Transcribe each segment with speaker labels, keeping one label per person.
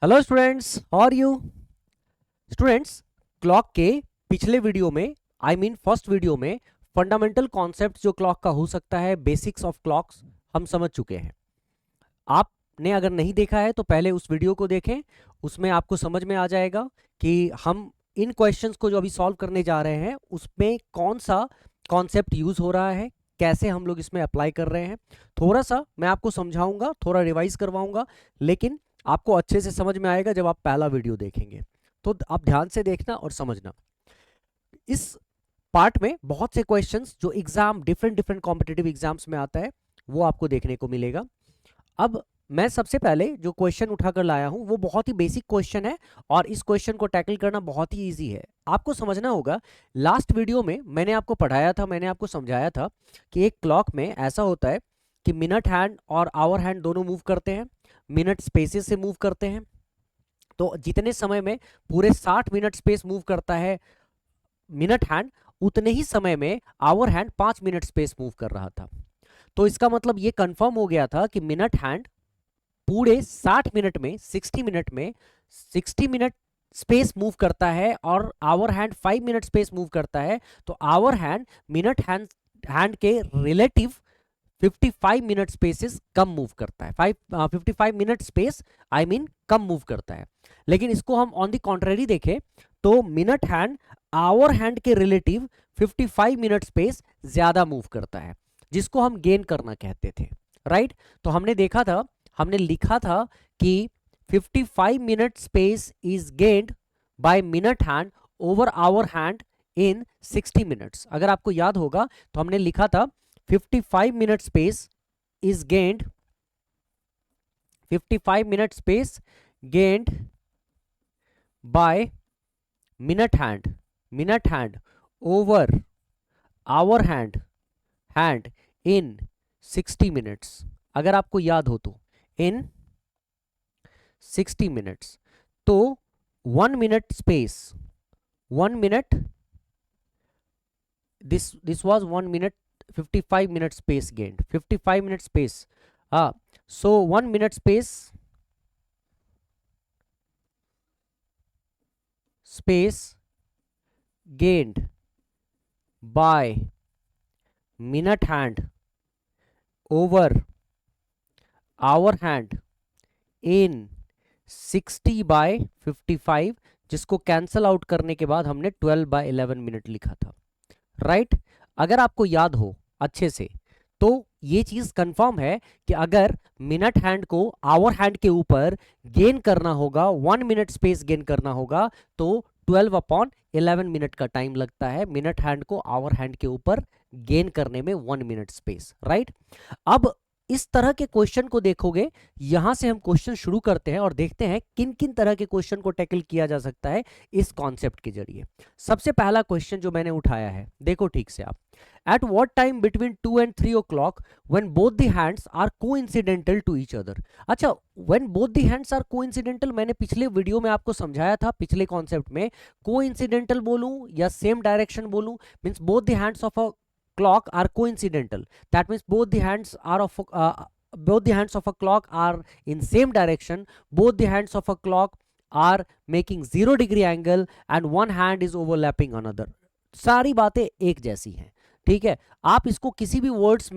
Speaker 1: Hello students, how are you? Students, clock के पिछले video में फर्स्ट वीडियो में फंडामेंटल कॉन्सेप्ट जो क्लॉक का हो सकता है, बेसिक्स ऑफ क्लॉक्स हम समझ चुके हैं। आपने अगर नहीं देखा है तो पहले उस वीडियो को देखें। उसमें आपको समझ में आ जाएगा कि हम इन क्वेश्चंस को जो अभी सॉल्व करने जा रहे हैं उसमें कौन सा कॉन्सेप्ट यूज हो रहा है, कैसे हम लोग इसमें अप्लाई कर रहे हैं। थोड़ा सा मैं आपको समझाऊंगा, थोड़ा रिवाइज करवाऊंगा, लेकिन आपको अच्छे से समझ में आएगा जब आप पहला वीडियो देखेंगे। तो आप ध्यान से देखना और समझना। इस पार्ट में बहुत से क्वेश्चंस जो exam different different competitive exams में आता है वो आपको देखने को मिलेगा। अब मैं सबसे पहले जो क्वेश्चन उठाकर लाया हूं वो बहुत ही बेसिक क्वेश्चन है और इस क्वेश्चन को टैकल करना बहुत ही इजी है। आपको समझना होगा, लास्ट वीडियो में मैंने आपको पढ़ाया था, मैंने आपको समझाया था कि एक क्लॉक में ऐसा होता है कि मिनट हैंड और आवर हैंड दोनों मूव करते हैं, मिनट स्पेसेस से मूव करते हैं। तो जितने समय में पूरे 60 मिनट स्पेस मूव करता है मिनट हैंड, उतने ही समय में hour hand 5 minute space move कर रहा था। तो इसका मतलब ये कंफर्म हो गया था कि मिनट हैंड पूरे 60 मिनट में 60 मिनट स्पेस मूव करता है और hour hand 5 minute space move करता है। तो आवर हैंड मिनट हैंड के रिलेटिव 55 मिनट स्पेसेस कम मूव करता है। 55 मिनट स्पेस कम मूव करता है। लेकिन इसको हम ऑन द कॉन्ट्रेरी देखें तो मिनट हैंड आवर हैंड के रिलेटिव 55 मिनट स्पेस ज्यादा मूव करता है, जिसको हम गेन करना कहते थे। राइट? तो हमने देखा था, हमने लिखा था कि 55 minute space is gained by minute hand over hour hand in 60 minutes. अगर आपको याद होगा तो हमने लिखा था 55 minute space is gained 55 minute space gained by minute hand over hour hand in 60 minutes. अगर आपको याद हो तो इन 60 मिनट्स। तो 1 minute space, 1 minute, this was 1 minute 55 minute space gained, 55 minute space. So 1 minute space gained by minute hand over hour hand in 60 by 55, जिसको cancel out करने के बाद हमने 12 by 11 मिनट लिखा था। राइट? अगर आपको याद हो अच्छे से तो ये चीज कंफर्म है कि अगर मिनट हैंड को आवर हैंड के ऊपर गेन करना होगा, 1 मिनट स्पेस गेन करना होगा, तो 12/11 मिनट का टाइम लगता है मिनट हैंड को आवर हैंड के ऊपर गेन करने में 1 मिनट स्पेस। राइट? अब इस तरह के क्वेश्चन को देखोगे, यहां से हम क्वेश्चन शुरू करते हैं और देखते हैं किन किन तरह के क्वेश्चन को टैकल किया जा सकता है इस कॉन्सेप्ट के जरिए। सबसे पहला क्वेश्चन जो मैंने उठाया है, देखो ठीक से आप। At what time between 2 and 3 o'clock when both the hands are coincidental to each other? अच्छा, when both the hands are coincidental, मैंने पिछले वीडियो में आपको समझाया था, पिछले कॉन्सेप्ट में कोइंसिडेंटल बोलूं या सेम डायरेक्शन बोलूं, means both the hands of a clock are coincidental. That means both the hands of a clock are in same direction. Both the hands of a clock are making 0 degree angle and one hand is overlapping another. सारी बातें एक जैसी हैं। ठीक है? आप इसको किसी भी वर्ड्स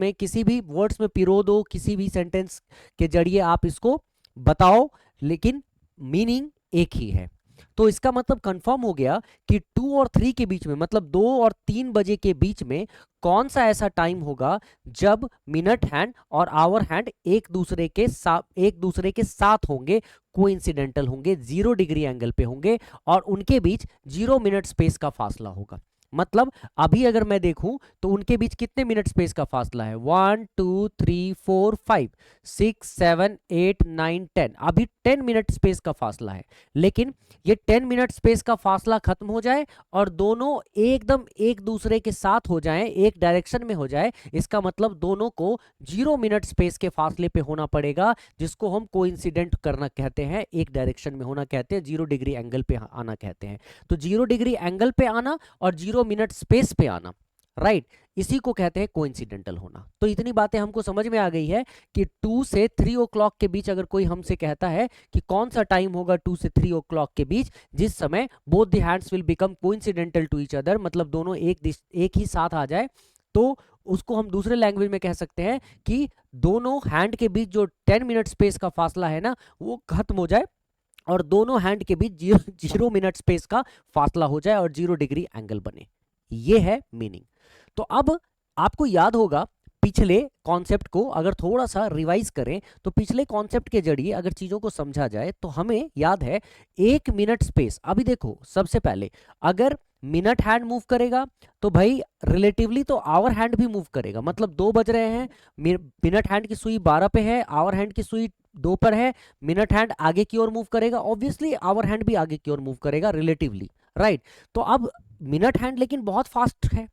Speaker 1: में पिरो दो, किसी भी सेंटेंस के जरिए आप इसको बताओ, लेकिन मीनिंग एक ही है। तो इसका मतलब कंफर्म हो गया कि 2 और 3 के बीच में, मतलब 2 और 3 बजे के बीच में कौन सा ऐसा टाइम होगा जब मिनट हैंड और आवर हैंड एक दूसरे के साथ होंगे, कोइंसिडेंटल होंगे, 0 डिग्री एंगल पे होंगे और उनके बीच 0 मिनट स्पेस का फासला होगा। मतलब अभी अगर मैं देखूं तो उनके बीच कितने मिनट स्पेस का फासला है? 1 2 3 4 5 6 7 8 9 10। अभी 10 मिनट स्पेस का फासला है। लेकिन ये 10 मिनट स्पेस का फासला खत्म हो जाए और दोनों एकदम एक दूसरे के साथ हो जाएं, एक डायरेक्शन में हो जाए, इसका मतलब दोनों को 0 मिनट स्पेस के फासले पे होना पड़ेगा, जिसको हम कोइंसिडेंट करना कहते हैं, एक डायरेक्शन में होना कहते हैं, 0 डिग्री एंगल पे आना कहते हैं। तो 0 डिग्री एंगल पे आना और 0 मिनट स्पेस पे आना। राइट, इसी को कहते हैं कोइंसिडेंटल होना। तो इतनी बातें हमको समझ में आ गई है कि 2 से 3 ओ क्लॉक के बीच अगर कोई हमसे कहता है कि कौन सा टाइम होगा 2 से 3 ओ क्लॉक के बीच जिस समय both the hands will become coincidental to each other, मतलब दोनों एक ही साथ आ जाए, तो उसको हम दूसरे लैंग्वेज में कह सकते हैं कि दोनों हैंड के बीच जो 10 मिनट स्पेस का फासला है ना वो खत्म हो जाए और दोनों हैंड के बीच 0 मिनट स्पेस का फासला हो जाए और 0 डिग्री एंगल बने। ये है मीनिंग। तो अब आपको याद होगा पिछले कॉन्सेप्ट को अगर थोड़ा सा रिवाइज करें तो पिछले कॉन्सेप्ट के जरिए अगर चीजों को समझा जाए तो हमें याद है 1 मिनट स्पेस। अभी देखो सबसे पहले अगर मिनट हैंड मूव करेगा तो भाई रिलेटिवली तो आवर हैंड भी मूव करेगा, मतलब 2 बज रहे हैं, मिनट हैंड की सुई 12 पे है, आवर हैंड की सुई 2 पर है, मिनट हैंड आगे की ओर मूव करेगा, ऑब्वियसली आवर हैंड भी आगे की ओर मूव करेगा रिलेटिवली, राइट। तो अब मिनट हैंड लेकिन बहुत फास्ट है,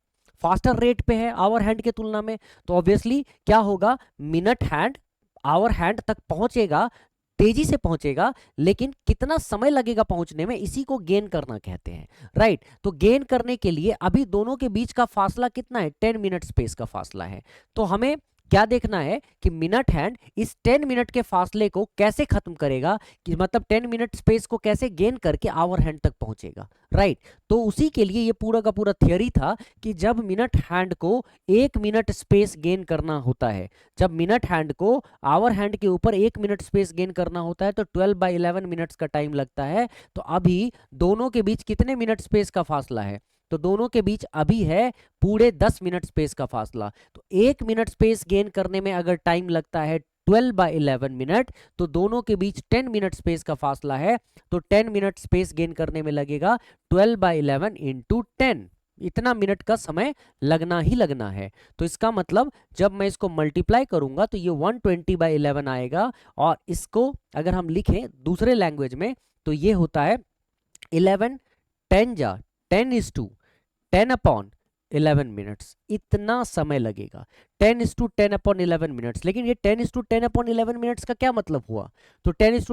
Speaker 1: फास्टर रेट पे है आवर हैंड के तुलना में, तो ऑब्वियसली क्या होगा, मिनट हैंड आवर हैंड तक पहुंचेगा, तेजी से पहुंचेगा, लेकिन कितना समय लगेगा पहुंचने में, इसी को गेन करना कहते हैं, राइट। तो गेन करने के लिए अभी दोनों के बीच का फासला कितना है, 10 मिनट स्पेस का फासला है। तो हमें क्या देखना है कि मिनट हैंड इस 10 मिनट के फासले को कैसे खत्म करेगा, कि मतलब 10 मिनट स्पेस को कैसे गेन करके आवर हैंड तक पहुंचेगा, राइट। तो उसी के लिए ये पूरा का पूरा थियरी था कि जब मिनट हैंड को 1 मिनट स्पेस गेन करना होता है, जब मिनट हैंड को आवर हैंड के ऊपर 1 मिनट स्पेस गेन करना होता है तो 12/11 मिनट्स का टाइम लगता है। तो अभी दोनों के बीच कितने मिनट स्पेस का फासला है, तो दोनों के बीच अभी है पूरे 10 मिनट स्पेस का फासला। तो 1 मिनट स्पेस गेन करने में अगर टाइम लगता है 12/11 मिनट, तो दोनों के बीच 10 मिनट स्पेस का फासला है, तो 10 मिनट स्पेस गेन करने में लगेगा 12/11 इंटू 10, इतना मिनट का समय लगना ही लगना है। तो इसका मतलब जब मैं इसको मल्टीप्लाई करूंगा तो ये 120/11 आएगा, और इसको अगर हम लिखें दूसरे लैंग्वेज में तो ये होता है 11 10 मिनट्स, इतना समय लगेगा 10 मिनट्स। लेकिन ये 10 मिनट्स का क्या मतलब हुआ, तो 10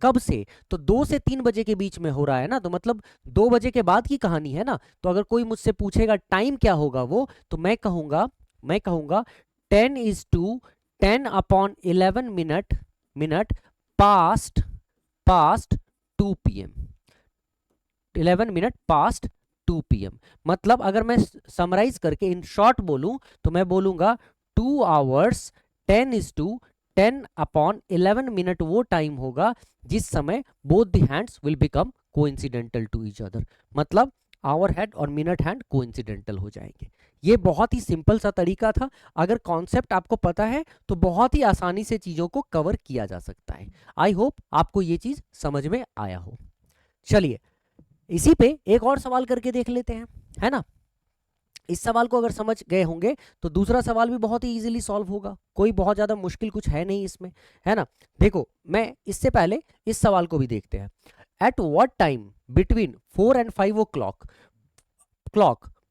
Speaker 1: कब से, तो 2 से 3 बजे के बीच में हो रहा है ना, तो मतलब 2 बजे के बाद की कहानी है ना। तो अगर कोई मुझसे पूछेगा टाइम क्या होगा वो, तो मैं कहूंगा 10 minute past 2 PM, 11 minute past 2 PM। मतलब अगर मैं समराइज करके इन शॉर्ट बोलूं तो मैं बोलूंगा 2 आवर्स 10 मिनट वो टाइम होगा जिस समय both the hands will become coincidental to each other, मतलब आवर हैंड और मिनट हैंड कोइंसिडेंटल हो जाएंगे। ये बहुत ही सिंपल सा तरीका था, अगर कॉन्सेप्ट आपको पता है तो बहुत ही आसानी से चीजों को कवर किया जा सकता है। आई होप आपको ये चीज समझ में आया हो। चलिए इसी पे एक और सवाल करके देख लेते हैं, है ना। इस सवाल को अगर समझ गए होंगे तो दूसरा सवाल भी बहुत ही इजीली सॉल्व होगा, कोई बहुत ज्यादा मुश्किल कुछ है नहीं इसमें, है ना। देखो मैं इससे पहले इस सवाल को भी देखते हैं। At what time between 4 and 5 o'clock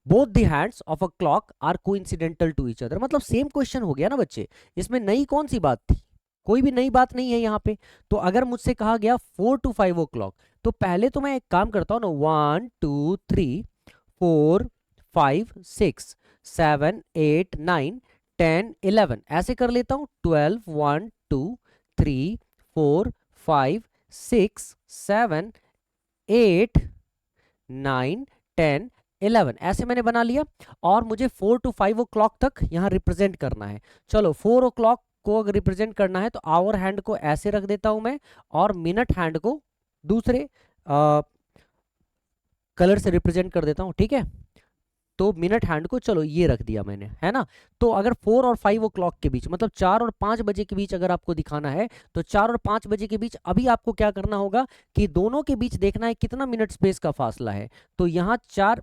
Speaker 1: both the hands of a clock are coincidental to each other. मतलब सेम क्वेश्चन हो गया ना बच्चे, इसमें नई कौन सी बात थी, कोई भी नई बात नहीं है यहाँ पे। तो अगर मुझसे कहा गया 4 to 5 o'clock, तो पहले तो मैं एक काम करता हूँ ना, 1 2 3 4 5 6 7 8 9 10 11 ऐसे कर लेता हूँ, 12 1 2 3 4 5 6 7 8 9 10 11 ऐसे मैंने बना लिया। और मुझे 4 to 5 o'clock तक यहाँ रिप्रेजेंट करना है। चलो 4 o'clock को अगर रिप्रेजेंट करना है तो आवर हैंड को ऐसे रख देता हूं मैं, और मिनट हैंड को दूसरे कलर से रिप्रेजेंट कर देता हूं, ठीक है। तो मिनट हैंड को चलो ये रख दिया मैंने, है ना। तो अगर 4 और 5 o'clock के बीच, मतलब 4 और 5 बजे के बीच अगर आपको दिखाना है, तो 4 और 5 बजे के बीच अभी आपको क्या करना होगा कि दोनों के बीच देखना है कितना मिनट स्पेस का फासला है। तो यहाँ 4,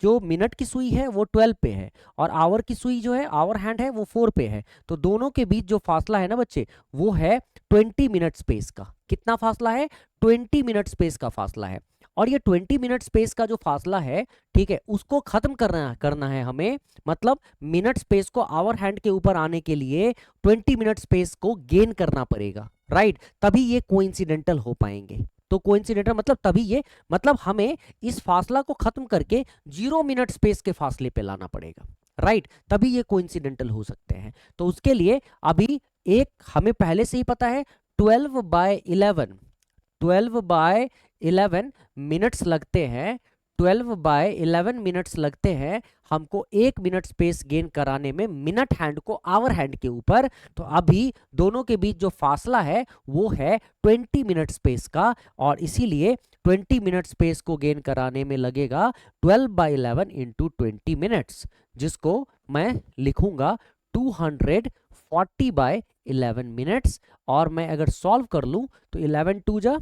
Speaker 1: जो मिनट की सुई है वो 12 पे है, और आवर की सुई जो है, आवर हैंड है, वो 4 पे है। तो दोनों के बीच जो फासला है ना बच्चे, वो है 20 मिनट स्पेस का। कितना फासला है, 20 मिनट स्पेस का फासला है। और ये 20 मिनट स्पेस का जो फासला है, ठीक है, उसको खत्म करना है हमें, मतलब मिनट स्पेस को आवर हैंड के ऊपर आने के लिए 20 मिनट स्पेस को गेन करना पड़ेगा, राइट, तभी ये कोइंसिडेंटल हो पाएंगे। तो कोइंसिडेंटल मतलब तभी ये, मतलब हमें इस फासला को खत्म करके 0 मिनट स्पेस के फासले पे लाना पड़ेगा, राइट, तभी ये कोइंसिडेंटल हो सकते हैं। तो उसके लिए अभी एक हमें पहले से ही पता है 12/11 मिनट्स लगते हैं, 12/11 मिनट्स लगते हैं हमको 1 मिनट स्पेस गेन कराने में मिनट हैंड को आवर हैंड के ऊपर। तो अभी दोनों के बीच जो फासला है वो है 20 मिनट स्पेस का, और इसीलिए 20 मिनट स्पेस को गेन कराने में लगेगा 12/11 इंटू 20 मिनट्स, जिसको मैं लिखूंगा 240/11 मिनट्स। और मैं अगर सॉल्व कर लूं तो 11 2 जा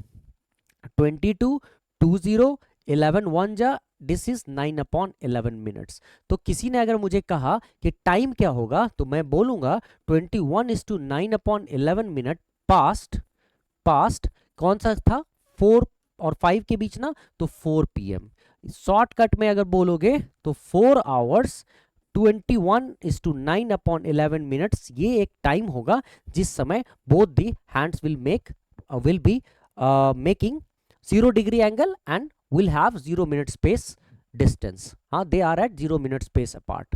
Speaker 1: 22, 20, 11 1 जा, दिस इज 9/11 मिनट्स। तो किसी ने अगर मुझे कहा कि टाइम क्या होगा, तो मैं बोलूंगा 21:9/11 मिनट पास्ट। पास्ट कौन सा था, 4 और 5 के बीच ना, तो 4 PM। शॉर्टकट में अगर बोलोगे तो 4 आवर्स 21:9/11 मिनट्स, ये एक टाइम होगा जिस समय both the hands will be making 0 degree angle and will have 0 minute space distance. They are at 0 minute space apart,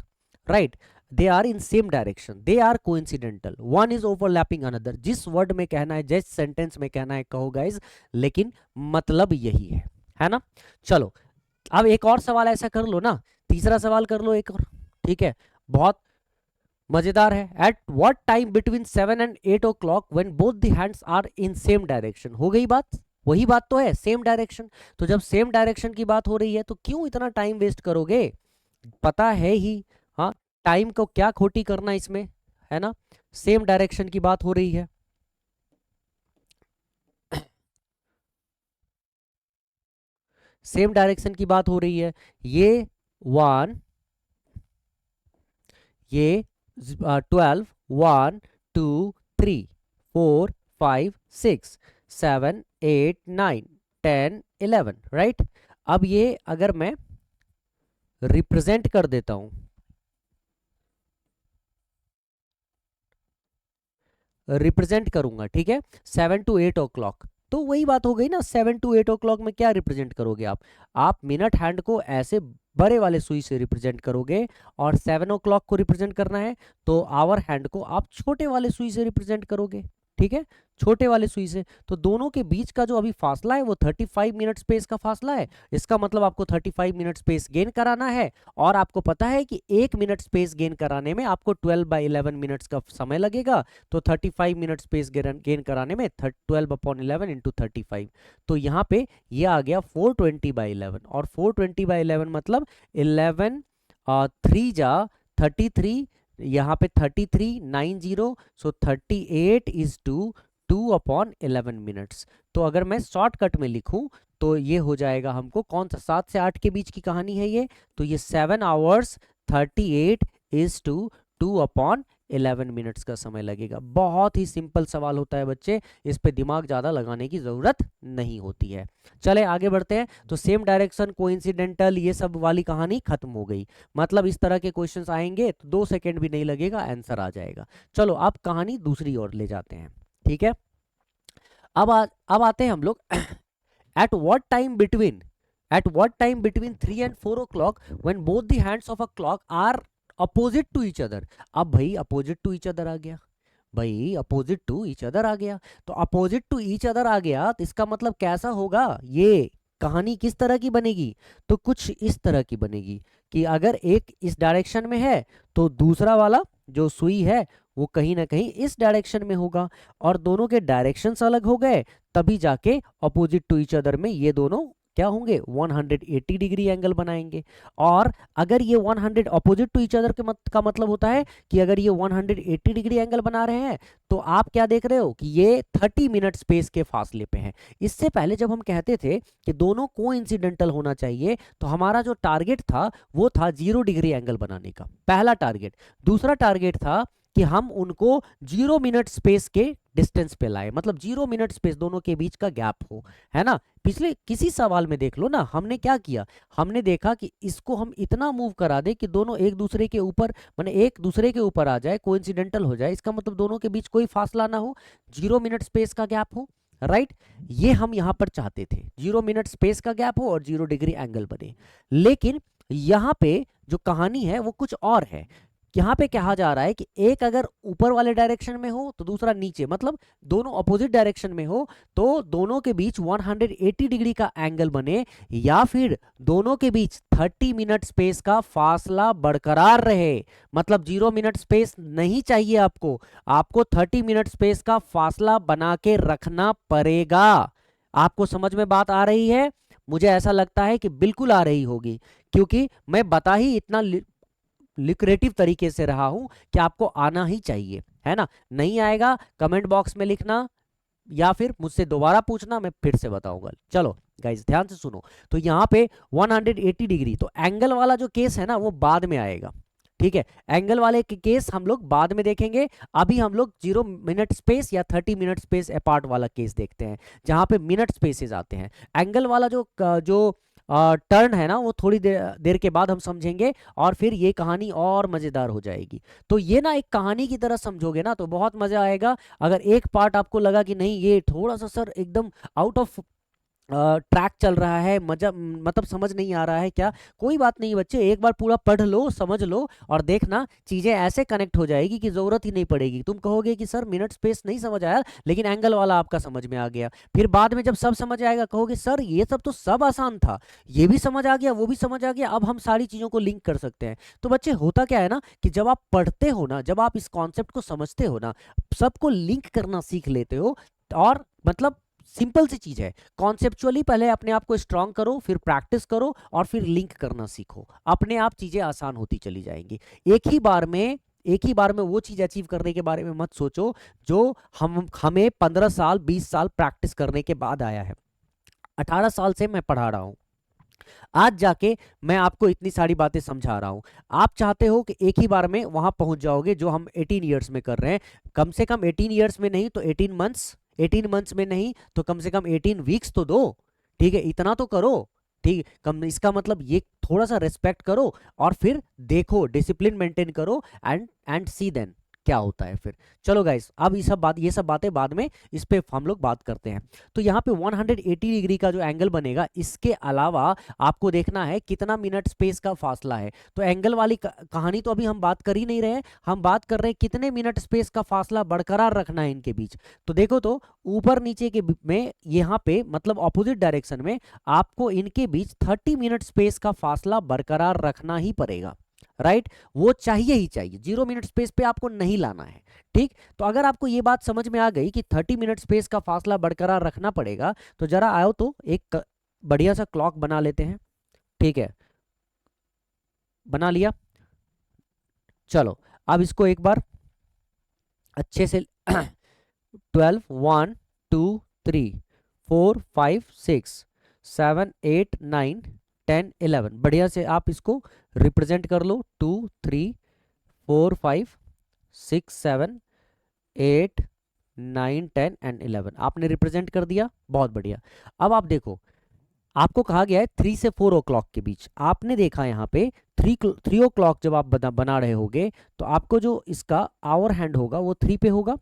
Speaker 1: right? They are in same direction, they are coincidental, one is overlapping another। जिस word में कहना है, जिस sentence में कहना है कहो guys, लेकिन मतलब यही है ना। चलो अब एक और सवाल ऐसा कर लो ना, तीसरा सवाल कर लो एक और, ठीक है, बहुत मजेदार है। At what time between 7 and 8 o'clock when both the hands are in same direction. हो गई बात, वही बात तो है, सेम डायरेक्शन। तो जब सेम डायरेक्शन की बात हो रही है तो क्यों इतना टाइम वेस्ट करोगे, पता है ही। हाँ, टाइम को क्या खोटी करना इसमें, है ना, सेम डायरेक्शन की बात हो रही है। सेम डायरेक्शन की बात हो रही है, ये 1, ये 12, 1 2 3 4 5 6 7 8 9 10 11, राइट। अब ये अगर मैं रिप्रेजेंट कर देता हूं, रिप्रेजेंट करूंगा, ठीक है, 7 to 8 o'clock, तो वही बात हो गई ना, 7 to 8 o'clock में क्या रिप्रेजेंट करोगे आप मिनट हैंड को ऐसे बड़े वाले सुई से रिप्रेजेंट करोगे, और 7 o'clock को रिप्रेजेंट करना है तो आवर हैंड को आप छोटे वाले सुई से रिप्रेजेंट करोगे, ठीक है, छोटे वाले सुई से। तो दोनों के बीच का जो अभी फासला है वो 35 मिनट स्पेस का फासला है। इसका मतलब आपको 35 मिनट स्पेस गेन कराना है, और आपको पता है कि 1 मिनट स्पेस गेन कराने में आपको 12/11 मिनट्स का समय लगेगा। तो 35 मिनट स्पेस गेन कराने में 12/11 इंटू 35, तो यहाँ पे ये आ गया 420/11, और 420/11 मतलब 11 3 जा 33, यहाँ पे 33 90, सो 38 इज टू 2/11 मिनट्स। तो अगर मैं शॉर्टकट में लिखूं तो ये हो जाएगा हमको कौन सा, 7 से 8 के बीच की कहानी है ये, तो ये 7 hours 38 इज टू 2/11 मिनट्स का समय लगेगा। बहुत ही सिंपल सवाल होता है बच्चे, इस पे दिमाग ज़्यादा लगाने की ज़रूरत नहीं होती है। चले आगे बढ़ते हैं। तो सेम डायरेक्शन, कोइंसिडेंटल, ये सब वाली कहानी खत्म हो गई। मतलब इस तरह के क्वेश्चंस आएंगे तो 2 सेकेंड भी नहीं लगेगा, आंसर आ जाएगा। चलो अब कहानी दूसरी ओर ले जाते हैं, ठीक है। अब आते हैं हम लोग eight what time between 3 and 4 o'clock when both the hands of a clock are opposite to each other। अब भाई अपोजिट टू ईच अदर आ गया, भाई अपोजिट टू ईच अदर आ गया, तो अपोजिट टू ईच अदर आ गया तो इसका मतलब कैसा होगा, ये कहानी किस तरह की बनेगी, तो कुछ इस तरह की बनेगी कि अगर एक इस डायरेक्शन में है तो दूसरा वाला जो सुई है वो कहीं ना कहीं इस डायरेक्शन में होगा, और दोनों के डायरेक्शंस अलग हो गए तभी जाके अपोजिट टू ईच अदर में ये दोनों क्या होंगे, 180 डिग्री एंगल बनाएंगे। और अगर ये 100 अपोजिट टू ईच अदर का मतलब होता है कि अगर ये 180 डिग्री एंगल बना रहे हैं तो आप क्या देख रहे हो कि ये 30 मिनट स्पेस के फासले पे हैं। इससे पहले जब हम कहते थे कि दोनों कोइंसिडेंटल होना चाहिए तो हमारा जो टारगेट था वो था 0 डिग्री एंगल बनाने का, पहला टारगेट। दूसरा टारगेट था कि हम उनको 0 मिनट स्पेस के डिस्टेंस पे लाए, मतलब 0 मिनट स्पेस दोनों के बीच का गैप हो, है ना। पिछले किसी सवाल में देख लो ना, हमने क्या किया, हमने देखा कि इसको हम इतना मूव करा दे कि दोनों एक दूसरे के ऊपर, माने एक दूसरे के ऊपर आ जाए, कोइंसिडेंटल हो जाए। इसका मतलब दोनों के बीच कोई फासला ना हो, 0 मिनट स्पेस का गैप हो, राइट। ये हम यहां पर चाहते थे, 0 मिनट स्पेस का गैप हो और 0 डिग्री एंगल बने। लेकिन यहां पे जो कहानी है वो कुछ और है। यहाँ पे कहा जा रहा है कि एक अगर ऊपर वाले डायरेक्शन में हो तो दूसरा नीचे, मतलब दोनों अपोजिट डायरेक्शन में हो तो दोनों के बीच 180 डिग्री का एंगल बने, या फिर दोनों के बीच 30 मिनट स्पेस का फासला बरकरार रहे। मतलब 0 मिनट स्पेस नहीं चाहिए आपको, आपको 30 मिनट स्पेस का फासला बना के रखना पड़ेगा। आपको समझ में बात आ रही है? मुझे ऐसा लगता है कि बिल्कुल आ रही होगी, क्योंकि मैं बता ही इतना लिक्रेटिव तरीके से रहा हूं कि आपको आना ही चाहिए, है ना। नहीं आएगा कमेंट बॉक्स में लिखना, या फिर मुझसे दोबारा पूछना, मैं फिर से बताऊंगा। चलो गाइस ध्यान से सुनो। तो यहाँ पे 180 डिग्री, तो एंगल वाला जो केस है ना वो बाद में आएगा, ठीक है। एंगल वाले के केस हम लोग बाद में देखेंगे। अभी हम लोग 0 मिनट स्पेस या 30 मिनट स्पेस अपार्ट वाला केस देखते हैं, जहां पे मिनट स्पेसेस आते हैं। एंगल वाला जो जो टर्न है ना वो थोड़ी देर देर के बाद हम समझेंगे, और फिर ये कहानी और मजेदार हो जाएगी। तो ये ना एक कहानी की तरह समझोगे ना तो बहुत मजा आएगा। अगर एक पार्ट आपको लगा कि नहीं ये थोड़ा सा सर एकदम आउट ऑफ ट्रैक चल रहा है, मजा मतलब समझ नहीं आ रहा है क्या, कोई बात नहीं बच्चे, एक बार पूरा पढ़ लो, समझ लो, और देखना चीजें ऐसे कनेक्ट हो जाएगी कि जरूरत ही नहीं पड़ेगी। तुम कहोगे कि सर मिनट स्पेस नहीं समझ आया, लेकिन एंगल वाला आपका समझ में आ गया। फिर बाद में जब सब समझ आएगा कहोगे सर ये सब तो सब आसान था, ये भी समझ आ गया वो भी समझ आ गया, अब हम सारी चीजों को लिंक कर सकते हैं। तो बच्चे होता क्या है ना कि जब आप पढ़ते हो ना, जब आप इस कॉन्सेप्ट को समझते हो ना, सबको लिंक करना सीख लेते हो। और मतलब सिंपल सी चीज है, कॉन्सेप्चुअली पहले अपने आप को स्ट्रांग करो, फिर प्रैक्टिस करो, और फिर लिंक करना सीखो, अपने आप चीजें आसान होती चली जाएंगी। एक ही बार में वो चीज अचीव करने के बारे में मत सोचो जो हमें 15 साल 20 साल प्रैक्टिस करने के बाद आया है। 18 साल से मैं पढ़ा रहा हूं, आज जाके मैं आपको इतनी सारी बातें समझा रहा हूं। आप चाहते हो कि एक ही बार में वहां पहुंच जाओगे जो हम 18 ईयर्स में कर रहे हैं। कम से कम 18 ईयर्स में नहीं तो 18 मंथ्स, 18 मंथ्स में नहीं तो कम से कम 18 वीक्स तो दो, ठीक है, इतना तो करो। ठीक, कम इसका मतलब ये थोड़ा सा रेस्पेक्ट करो, और फिर देखो, डिसिप्लिन मेंटेन करो, एंड सी देन क्या होता है फिर। चलो गाइस, अब ये सब बातें बाद में इस पे हम लोग बात करते हैं। तो यहाँ पे 180 डिग्री का जो एंगल बनेगा, इसके अलावा आपको देखना है कितना मिनट स्पेस का फासला है। तो एंगल वाली कहानी तो अभी हम बात कर ही नहीं रहे हैं, हम बात कर रहे हैं कितने मिनट स्पेस का फासला बरकरार रखना है इनके बीच। तो देखो, तो ऊपर नीचे के में यहाँ पे मतलब ऑपोजिट डायरेक्शन में आपको इनके बीच 30 मिनट स्पेस का फासला बरकरार रखना ही पड़ेगा, राइट। वो चाहिए ही चाहिए, 0 मिनट स्पेस पे आपको नहीं लाना है, ठीक। तो अगर आपको ये बात समझ में आ गई कि 30 मिनट स्पेस का फासला बरकरार रखना पड़ेगा, तो जरा आओ तो एक बढ़िया सा क्लॉक बना लेते हैं, ठीक है। बना लिया, चलो अब इसको एक बार अच्छे से 12 1 2 3 4 5 6 7 8 9 10 11, बढ़िया से आप इसको रिप्रेजेंट कर लो। 2 3 4 5 6 7 8 9 10 एंड 11, आपने रिप्रेजेंट कर दिया, बहुत बढ़िया। अब आप देखो, आपको कहा गया है 3 से 4 ओ क्लॉक के बीच। आपने देखा यहाँ पे 3 ओ क्लॉक जब आप बना रहे होगे तो आपको जो इसका आवर हैंड होगा वो 3 पे होगा,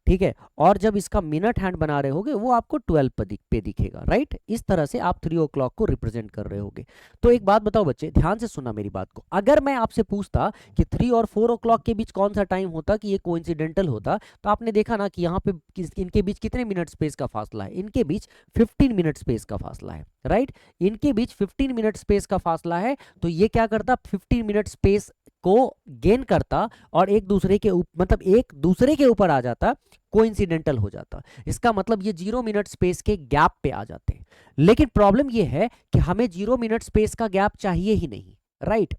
Speaker 1: ठीक है। और जब इसका मिनट हैंड बना रहे होगे वो आपको 12 पे दिखेगा, राइट। इस तरह से आप 3 ओ क्लॉक को रिप्रेजेंट कर रहे होगे। तो एक बात बताओ बच्चे, ध्यान से सुनना मेरी बात को, अगर मैं आपसे पूछता कि 3 और 4 ओ क्लॉक के बीच कौन सा टाइम होता कि ये कोइंसिडेंटल होता, तो आपने देखा ना कि यहाँ पे इनके बीच कितने मिनट स्पेस का फासला है, इनके बीच 15 मिनट स्पेस का फासला है, राइट। इनके बीच 15 मिनट स्पेस का फासला है, तो ये क्या करता, 15 मिनट स्पेस को गेन करता और एक दूसरे के मतलब एक दूसरे के ऊपर आ जाता, कोइंसिडेंटल हो जाता। इसका मतलब ये 0 मिनट स्पेस के गैप पे आ जाते हैं। लेकिन प्रॉब्लम ये है कि हमें 0 मिनट स्पेस का गैप चाहिए ही नहीं, राइट।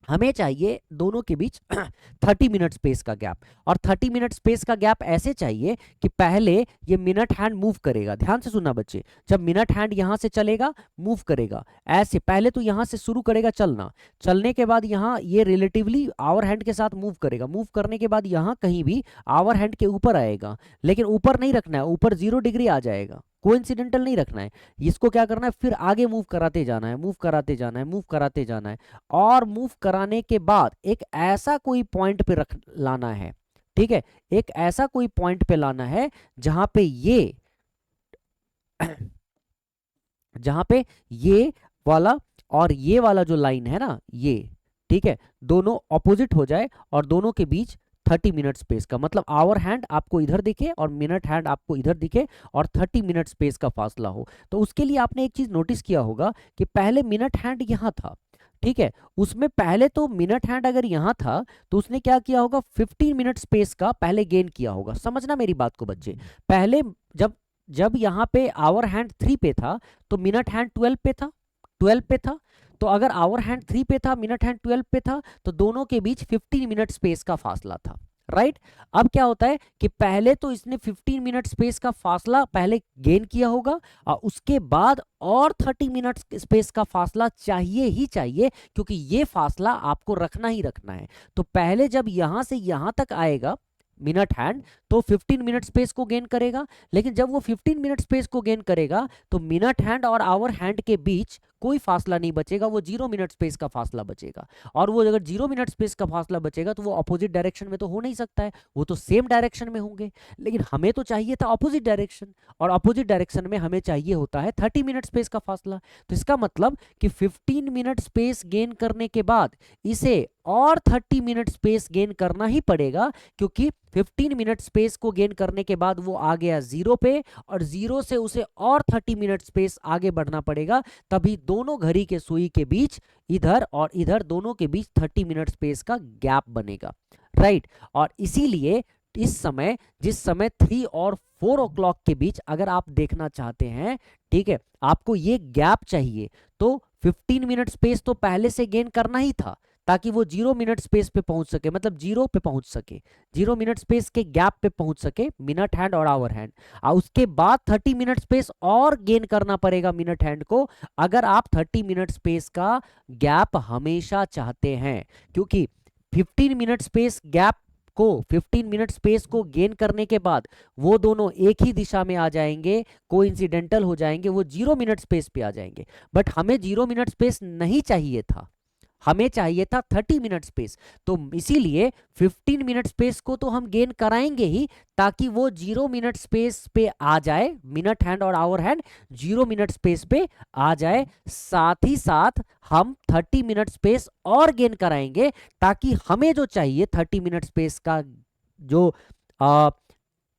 Speaker 1: हमें चाहिए दोनों के बीच 30 मिनट स्पेस का गैप, और 30 मिनट स्पेस का गैप ऐसे चाहिए कि पहले ये मिनट हैंड मूव करेगा। ध्यान से सुनना बच्चे, जब मिनट हैंड यहां से चलेगा, मूव करेगा ऐसे, पहले तो यहां से शुरू करेगा चलना, चलने के बाद यहां ये रिलेटिवली आवर हैंड के साथ मूव करेगा, मूव करने के बाद यहां कहीं भी आवर हैंड के ऊपर आएगा, लेकिन ऊपर नहीं रखना है, ऊपर 0 डिग्री आ जाएगा, कोइंसिडेंटल नहीं रखना है। इसको क्या करना है, फिर आगे मूव कराते जाना है, मूव कराते जाना है, मूव कराते जाना है, और मूव कराने के बाद एक ऐसा कोई पॉइंट पे रख लाना है, ठीक है। एक ऐसा कोई पॉइंट पे लाना है जहां पे ये जहां पे ये वाला और ये वाला जो लाइन है ना, ये ठीक है, दोनों ऑपोजिट हो जाए और दोनों के बीच 30 मिनट स्पेस का, मतलब आवर हैंड आपको इधर दिखे और मिनट हैंड आपको इधर दिखे और 30 मिनट स्पेस का फासला हो। तो उसके लिए आपने एक चीज नोटिस किया होगा कि पहले मिनट हैंड यहाँ था, ठीक है, उसमें पहले तो मिनट हैंड अगर यहाँ था तो उसने क्या किया होगा, 15 मिनट स्पेस का पहले गेन किया होगा। समझना मेरी बात को बच्चे, पहले जब जब यहाँ पे आवर हैंड 3 पे था तो मिनट हैंड 12 पे था, 12 पे था। तो अगर आवर हैंड 3 पे था, मिनट हैंड 12 पे था, तो दोनों के बीच 15 मिनट स्पेस का फासला था, राइट। अब क्या होता है कि पहले तो इसने 15 मिनट स्पेस का फासला पहले गेन किया होगा और उसके बाद और 30 मिनट स्पेस का फासला चाहिए ही चाहिए, क्योंकि ये फासला आपको रखना ही रखना है। तो पहले जब यहां से यहां तक आएगा मिनट हैंड तो 15 मिनट स्पेस को गेन करेगा, लेकिन जब वो 15 मिनट स्पेस को गेन करेगा तो मिनट हैंड और आवर हैंड के बीच कोई फासला नहीं बचेगा, वो 0 मिनट स्पेस का फासला बचेगा। और वो अगर 0 मिनट स्पेस का फासला बचेगा तो वो अपोजिट डायरेक्शन में तो हो नहीं सकता है, वो तो सेम डायरेक्शन में होंगे। लेकिन हमें तो चाहिए था अपोजिट डायरेक्शन, और अपोजिट डायरेक्शन में हमें चाहिए होता है 30 मिनट स्पेस का फासला। तो इसका मतलब कि 15 मिनट स्पेस गेन करने के बाद इसे और 30 मिनट स्पेस गेन करना ही पड़ेगा, क्योंकि 15 मिनट स्पेस को गेन करने के बाद वो आ गया 0 पे, और 0 से उसे और 30 मिनट स्पेस आगे बढ़ना पड़ेगा, तभी दोनों घड़ी के सुई के बीच इधर और इधर दोनों के बीच 30 मिनट स्पेस का गैप बनेगा, राइट। और इसीलिए इस समय जिस समय 3 और 4 ओ क्लॉक के बीच अगर आप देखना चाहते हैं, ठीक है, आपको ये गैप चाहिए, तो 15 मिनट स्पेस तो पहले से गेन करना ही था ताकि वो 0 मिनट स्पेस पे पहुंच सके, मतलब 0 पे पहुंच सके, 0 मिनट स्पेस के गैप पे पहुंच सके मिनट हैंड और आवर हैंड। और उसके बाद 30 मिनट स्पेस और गेन करना पड़ेगा मिनट हैंड को, अगर आप 30 मिनट स्पेस का गैप हमेशा चाहते हैं, क्योंकि 15 मिनट स्पेस गैप को 15 मिनट स्पेस को गेन करने के बाद वो दोनों एक ही दिशा में आ जाएंगे, कोइंसिडेंटल हो जाएंगे, वो 0 मिनट स्पेस पे आ जाएंगे। बट हमें 0 मिनट स्पेस नहीं चाहिए था, हमें चाहिए था 30 मिनट स्पेस। तो इसीलिए 15 मिनट स्पेस को तो हम गेन कराएंगे ही, ताकि वो 0 मिनट स्पेस पे आ जाए, मिनट हैंड और आवर हैंड 0 मिनट स्पेस पे आ जाए। साथ ही साथ हम 30 मिनट स्पेस और गेन कराएंगे, ताकि हमें जो चाहिए 30 मिनट स्पेस का जो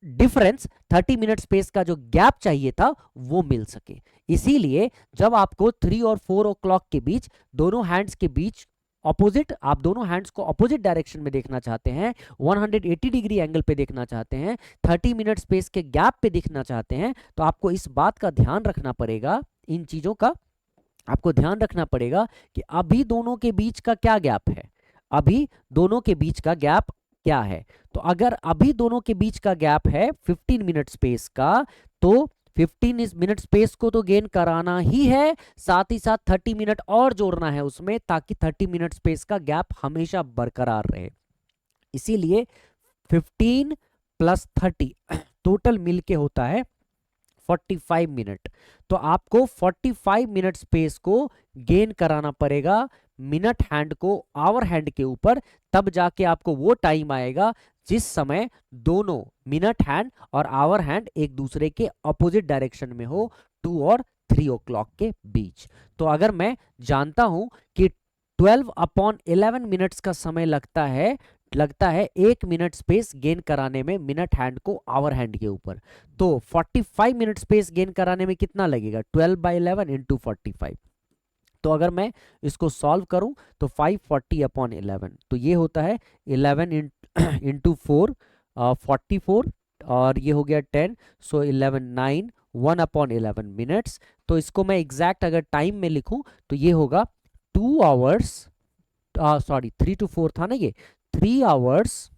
Speaker 1: डिफरेंस, 30 मिनट स्पेस का जो गैप चाहिए था वो मिल सके। इसीलिए जब आपको 3 और 4 ओ क्लॉक के बीच दोनों हैंड्स के बीच ऑपोजिट, आप दोनों हैंड्स को ऑपोजिट डायरेक्शन में देखना चाहते हैं, 180 डिग्री एंगल पे देखना चाहते हैं, 30 मिनट स्पेस के गैप पे देखना चाहते हैं, तो आपको इस बात का ध्यान रखना पड़ेगा, इन चीजों का आपको ध्यान रखना पड़ेगा कि अभी दोनों के बीच का क्या गैप है, अभी दोनों के बीच का गैप क्या है। तो अगर अभी दोनों के बीच का गैप है 15 मिनट स्पेस का, तो 15 मिनट स्पेस को तो गेन कराना ही है, साथ ही साथ 30 मिनट और जोड़ना है उसमें, ताकि 30 मिनट स्पेस का गैप हमेशा बरकरार रहे। इसीलिए 15 प्लस 30 टोटल मिलके होता है 45 मिनट। तो आपको 45 मिनट स्पेस को गेन कराना पड़ेगा मिनट हैंड को आवर हैंड के ऊपर, तब जाके आपको वो टाइम आएगा जिस समय दोनों मिनट हैंड और आवर हैंड एक दूसरे के अपोजिट डायरेक्शन में हो, 2 और 3 ओ क्लॉक के बीच। तो अगर मैं जानता हूं कि 12/11 मिनट्स का समय लगता है 1 मिनट स्पेस गेन कराने में मिनट हैंड को आवर हैंड के ऊपर, तो 45 मिनट स्पेस गेन कराने में कितना लगेगा, 12/11 इंटू 45। तो अगर मैं इसको सॉल्व करूं तो 540/11, तो ये होता है 11 इंटू 4 44, और ये हो गया 10, सो 11 9 1/11 मिनट्स। तो इसको मैं एग्जैक्ट अगर टाइम में लिखूं तो ये होगा 2 आवर्स, सॉरी 3 to 4 था ना, ये 3 आवर्स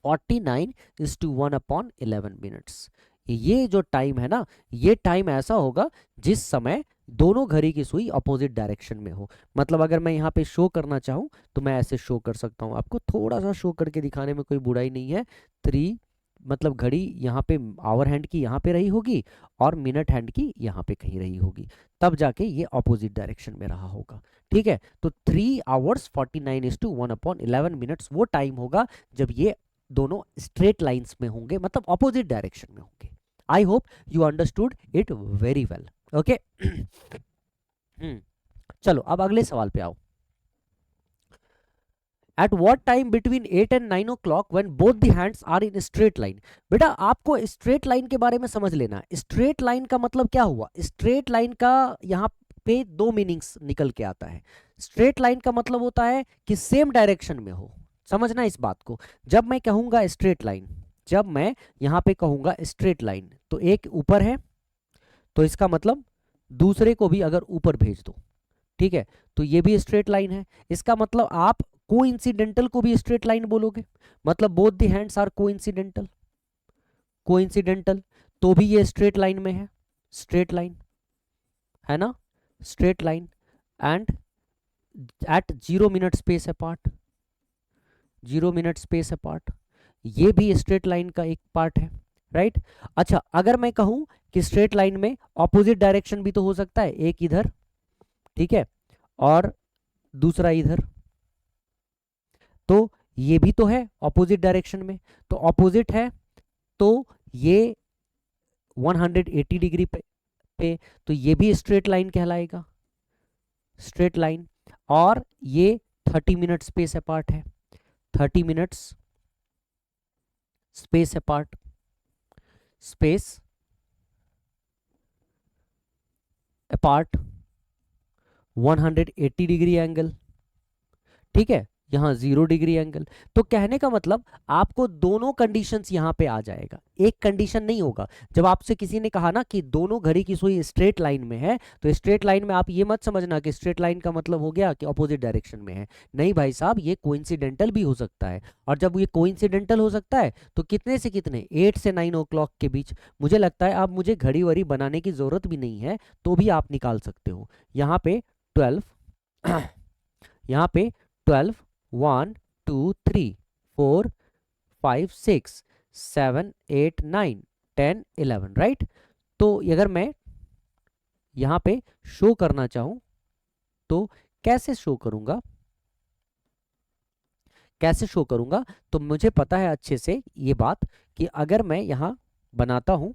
Speaker 1: 49:1/11 मिनट्स। ये जो टाइम है ना, ये टाइम ऐसा होगा जिस समय दोनों घड़ी की सुई अपोजिट डायरेक्शन में हो। मतलब अगर मैं यहाँ पे शो करना चाहूँ तो मैं ऐसे शो कर सकता हूँ, आपको थोड़ा सा शो करके दिखाने में कोई बुराई नहीं है। 3 मतलब घड़ी यहाँ पे आवर हैंड की यहाँ पे रही होगी और मिनट हैंड की यहाँ पे कहीं रही होगी, तब जाके ये अपोजिट डायरेक्शन में रहा होगा, ठीक है। तो 3 आवर्स 49:1/11 मिनट्स वो टाइम होगा जब ये दोनों स्ट्रेट लाइंस में होंगे, मतलब अपोजिट डायरेक्शन में होंगे। I hope you understood it very well. Okay, चलो अब अगले सवाल पे आओ। At what time between 8 and 9 o'clock when both the hands are in straight line. बेटा आपको स्ट्रेट लाइन के बारे में समझ लेना। स्ट्रेट लाइन का मतलब क्या हुआ? स्ट्रेट लाइन का यहाँ पे दो मीनिंग्स निकल के आता है। स्ट्रेट लाइन का मतलब होता है कि सेम डायरेक्शन में हो, समझना इस बात को। जब मैं कहूंगा स्ट्रेट लाइन, जब मैं यहाँ पे कहूंगा स्ट्रेट लाइन, तो एक ऊपर है तो इसका मतलब दूसरे को भी अगर ऊपर भेज दो, ठीक है, तो ये भी स्ट्रेट लाइन है। इसका मतलब आप कोइंसिडेंटल को भी स्ट्रेट लाइन बोलोगे, मतलब both the hands are coincidental, coincidental तो भी ये स्ट्रेट लाइन में है, स्ट्रेट लाइन है ना, straight line. And at 0 minute space apart, 0 minute space apart, ये भी स्ट्रेट लाइन का एक पार्ट है, राइट। अच्छा, अगर मैं कहूं कि स्ट्रेट लाइन में ऑपोजिट डायरेक्शन भी तो हो सकता है, एक इधर, ठीक है, और दूसरा इधर, तो ये भी तो है ऑपोजिट डायरेक्शन में, तो ऑपोजिट है तो ये 180 डिग्री पे तो ये भी स्ट्रेट लाइन कहलाएगा, स्ट्रेट लाइन। और ये 30 मिनट स्पेस अपार्ट है, 30 minutes space apart, space apart 180 degree angle, ठीक है, यहाँ 0 डिग्री एंगल। तो कहने का मतलब आपको दोनों कंडीशंस यहाँ पे आ जाएगा, एक कंडीशन नहीं होगा। जब आपसे किसी ने कहा ना कि दोनों घड़ी की सुई स्ट्रेट लाइन में है, तो स्ट्रेट लाइन में आप ये मत समझना कि स्ट्रेट लाइन का मतलब हो गया कि ऑपोजिट डायरेक्शन में है। नहीं भाई साहब, ये कोइंसिडेंटल भी हो सकता है। और जब ये कोइंसिडेंटल हो सकता है तो कितने से कितने, 8 से 9 ओ क्लॉक के बीच। मुझे लगता है अब मुझे घड़ी वड़ी बनाने की जरूरत भी नहीं है, तो भी आप निकाल सकते हो। यहाँ पे 12 यहाँ पे 12 1 2 3 4 5 6 7 8 9 10 11, राइट। तो अगर मैं यहाँ पे शो करना चाहूं तो कैसे शो करूंगा, कैसे शो करूंगा? तो मुझे पता है अच्छे से ये बात कि अगर मैं यहाँ बनाता हूं,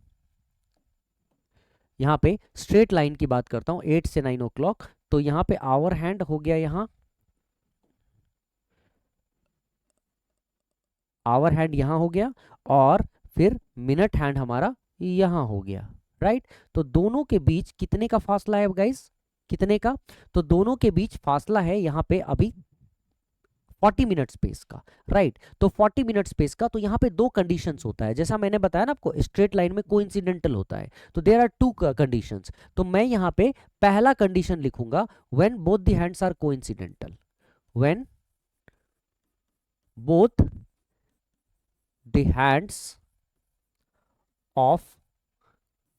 Speaker 1: यहाँ पे स्ट्रेट लाइन की बात करता हूं 8 से 9 ओ क्लॉक, तो यहाँ पे आवर हैंड हो गया, यहाँ आवर हैंड यहाँ हो गया, और फिर मिनट हैंड हमारा यहाँ हो गया, राइट। तो दोनों के बीच कितने का फासला है गाइस, कितने का? तो दोनों के बीच फासला है यहाँ पे अभी 40 मिनट स्पेस का, राइट। तो 40 मिनट स्पेस का, तो यहाँ पे दो कंडीशंस होता है, जैसा मैंने बताया ना आपको, स्ट्रेट लाइन में कोइंसिडेंटल होता है, तो देयर आर टू कंडीशंस। तो मैं यहाँ पे पहला कंडीशन लिखूंगा, when both the hands are coincidental, when both the hands of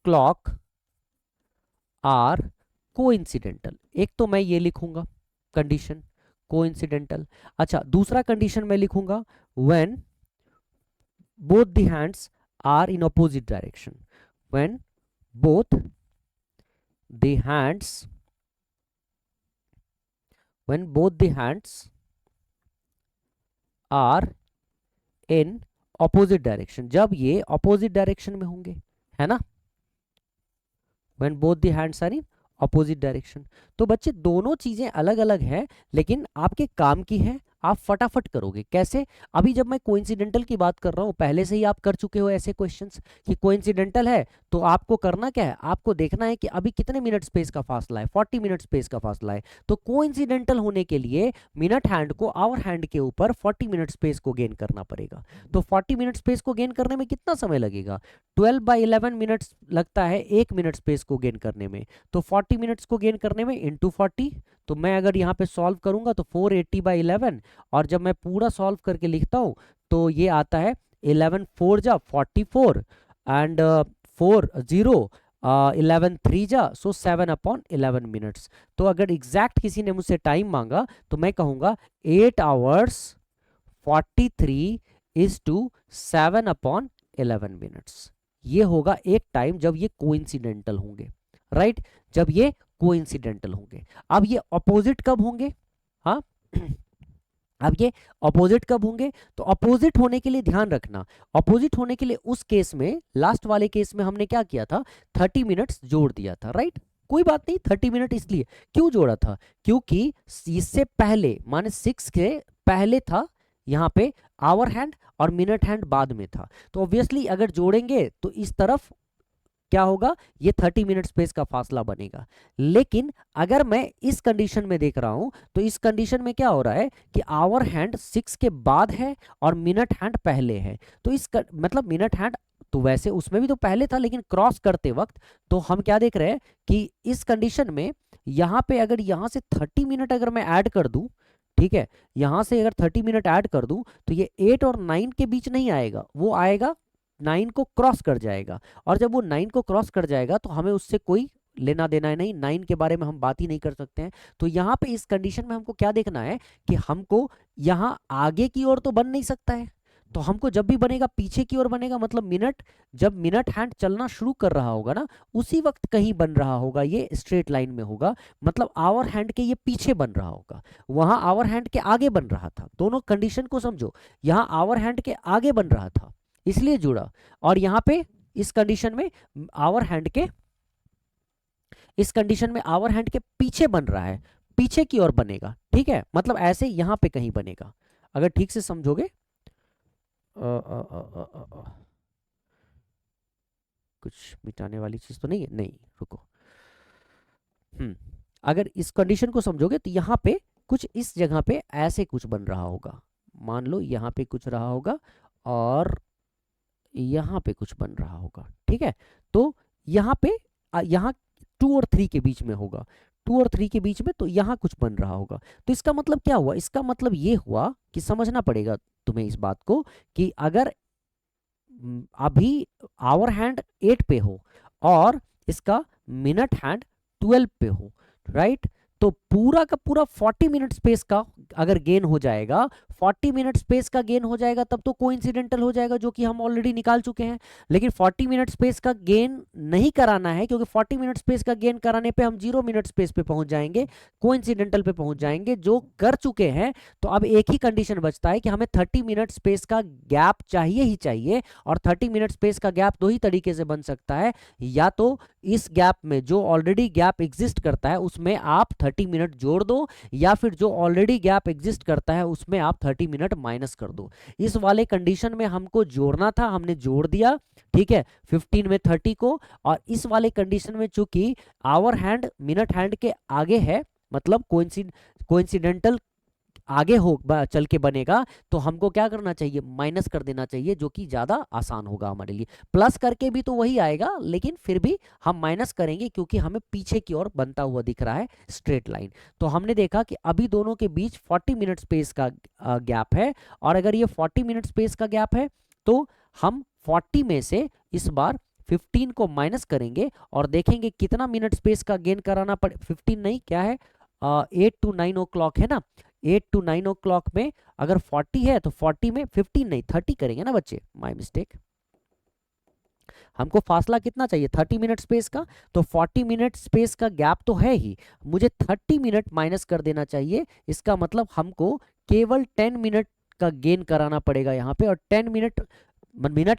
Speaker 1: clock are coincidental। एक तो मैं ये लिखूंगा कंडीशन कोइंसिडेंटल। अच्छा, दूसरा कंडीशन मैं लिखूंगा when both the hands are in opposite direction, when both the hands, when both the hands are in opposite direction, जब ये opposite direction में होंगे, है ना, when both the hands are in opposite direction। तो बच्चे दोनों चीजें अलग अलग हैं, लेकिन आपके काम की है, आप फटाफट करोगे। कैसे? अभी जब मैं कोइंसिडेंटल की बात कर रहा हूं, पहले से ही आप कर चुके हो ऐसे क्वेश्चंस कि कोइंसिडेंटल है तो आपको करना क्या है, आपको देखना है कि अभी कितने मिनट स्पेस का फासला है, 40 मिनट स्पेस का फासला है। तो कोइंसिडेंटल होने के लिए मिनट हैंड को आवर हैंड के ऊपर 40 मिनट स्पेस को गेन करना पड़ेगा। तो 40 मिनट स्पेस को गेन करने में कितना समय लगेगा? 12/11 मिनट्स लगता है 1 मिनट स्पेस को गेन करने में। तो 40 मिनट्स को गेन करने में इंटू 40, तो मैं अगर यहाँ पे सॉल्व करूंगा तो 480/11, और जब मैं पूरा सॉल्व करके लिखता हूँ तो ये आता है 11 4 जा 44 एंड 4 0 11 3 जा, सो 7/11 मिनट्स। तो अगर एग्जैक्ट किसी ने मुझसे टाइम मांगा तो मैं कहूँगा 8 hours 43 इज टू 7/11 मिनट्स। ये होगा एक टाइम जब ये कोइंसिडेंटल होंगे, राइट, जब ये कोइंसिडेंटल होंगे। अब ये अपोजिट कब होंगे? हाँ अब ये अपोजिट कब होंगे? तो अपोजिट होने के लिए ध्यान रखना, अपोजिट होने के लिए उस केस में, लास्ट वाले केस में हमने क्या किया था, 30 मिनट्स जोड़ दिया था, राइट? कोई बात नहीं, 30 मिनट इसलिए क्यों जोड़ा था, क्योंकि इससे पहले माने 6 के पहले था यहाँ पे आवर हैंड और मिनट हैंड बाद में था। तो ऑब्वियसली अगर जोड़ेंगे तो इस तरफ क्या होगा, ये 30 मिनट स्पेस का फासला बनेगा। लेकिन अगर मैं इस कंडीशन में देख रहा हूं तो इस कंडीशन में क्या हो रहा है कि आवर हैंड 6 के बाद है और मिनट हैंड पहले है। तो मतलब मिनट हैंड तो वैसे उसमें भी तो पहले था, लेकिन क्रॉस करते वक्त तो हम क्या देख रहे हैं कि इस कंडीशन में यहां पे अगर यहां से 30 मिनट अगर मैं ऐड कर दूं, ठीक है, यहां से अगर 30 मिनट ऐड कर दूं तो ये 8 और 9 के बीच नहीं आएगा, वो आएगा 9 को क्रॉस कर जाएगा। और जब वो 9 को क्रॉस कर जाएगा तो हमें उससे कोई लेना देना है नहीं, 9 के बारे में हम बात ही नहीं कर सकते हैं। तो यहाँ पे इस कंडीशन में हमको क्या देखना है कि हमको यहाँ आगे की ओर तो बन नहीं सकता है, तो हमको जब भी बनेगा पीछे की ओर बनेगा, मतलब मिनट, जब मिनट हैंड चलना शुरू कर रहा होगा ना उसी वक्त कहीं बन रहा होगा, ये स्ट्रेट लाइन में होगा, मतलब आवर हैंड के ये पीछे बन रहा होगा, वहां आवर हैंड के आगे बन रहा था। दोनों कंडीशन को समझो, यहाँ आवर हैंड के आगे बन रहा था इसलिए जुड़ा, और यहाँ पे इस कंडीशन में आवर हैंड के, इस कंडीशन में आवर हैंड के पीछे बन रहा है, पीछे की ओर बनेगा, ठीक है, मतलब ऐसे यहाँ पे कहीं बनेगा अगर ठीक से समझोगे। कुछ मिटाने वाली चीज तो नहीं है, नहीं रुको। अगर इस कंडीशन को समझोगे तो यहाँ पे कुछ इस जगह पे ऐसे कुछ बन रहा होगा, मान लो यहाँ पे कुछ रहा होगा और यहाँ पे कुछ बन रहा होगा, ठीक है। तो यहाँ पे यहाँ 2 और 3 के बीच में होगा, 2 और 3 के बीच में, तो यहाँ कुछ बन रहा होगा। तो इसका मतलब क्या हुआ, इसका मतलब ये हुआ कि समझना पड़ेगा तुम्हें इस बात को कि अगर अभी आवर हैंड 8 पे हो और इसका मिनट हैंड 12 पे हो, राइट, तो पूरा का पूरा 40 मिनट स्पेस का अगर गेन हो जाएगा, 40 मिनट स्पेस का गेन हो जाएगा तब तो कोइंसिडेंटल हो जाएगा, जो कि हम ऑलरेडी निकाल चुके हैं। लेकिन 40 मिनट स्पेस का गेन नहीं कराना है, क्योंकि 40 मिनट स्पेस का गेन कराने पे हम 0 मिनट स्पेस पे पहुंच जाएंगे, कोइंसिडेंटल पे पहुंच जाएंगे, जो कर चुके हैं। तो अब एक ही कंडीशन बचता है कि हमें 30 मिनट स्पेस का गैप चाहिए ही चाहिए, और 30 मिनट स्पेस का गैप दो ही तरीके से बन सकता है, या तो इस गैप में जो ऑलरेडी गैप एग्जिस्ट करता है उसमें आप 30 मिनट जोड़ दो, या फिर जो ऑलरेडी गैप एग्जिस्ट करता है उसमें आप 30 मिनट माइनस कर दो। इस वाले कंडीशन में हमको जोड़ना था, हमने जोड़ दिया, ठीक है, 15 में 30 को। और इस वाले कंडीशन में चूंकि आवर हैंड मिनट हैंड के आगे है, मतलब कोइंसिडेंटल आगे हो चल के बनेगा, तो हमको क्या करना चाहिए, माइनस कर देना चाहिए, जो कि ज्यादा आसान होगा हमारे लिए। प्लस करके भी तो वही आएगा, लेकिन फिर भी हम माइनस करेंगे क्योंकि हमें पीछे की ओर बनता हुआ दिख रहा है स्ट्रेट लाइन। तो हमने देखा कि अभी दोनों के बीच 40 मिनट स्पेस का गैप है, और अगर ये 40 मिनट स्पेस का गैप है तो हम 40 में से इस बार 15 को माइनस करेंगे और देखेंगे कितना मिनट स्पेस का गेन कराना पड़े, 15 नहीं, क्या है, 8 to 9 ओ क्लॉक है ना, 8 to 9 ओ क्लॉक में अगर 40 है तो 40 में 15 नहीं 30 करेंगे ना बच्चे, माय मिस्टेक। हमको फासला कितना चाहिए, 30 मिनट स्पेस का, तो 40 मिनट स्पेस का गैप तो है ही, मुझे 30 मिनट माइनस कर देना चाहिए। इसका मतलब हमको केवल 10 मिनट का गेन कराना पड़ेगा यहाँ पे, और 10 मिनट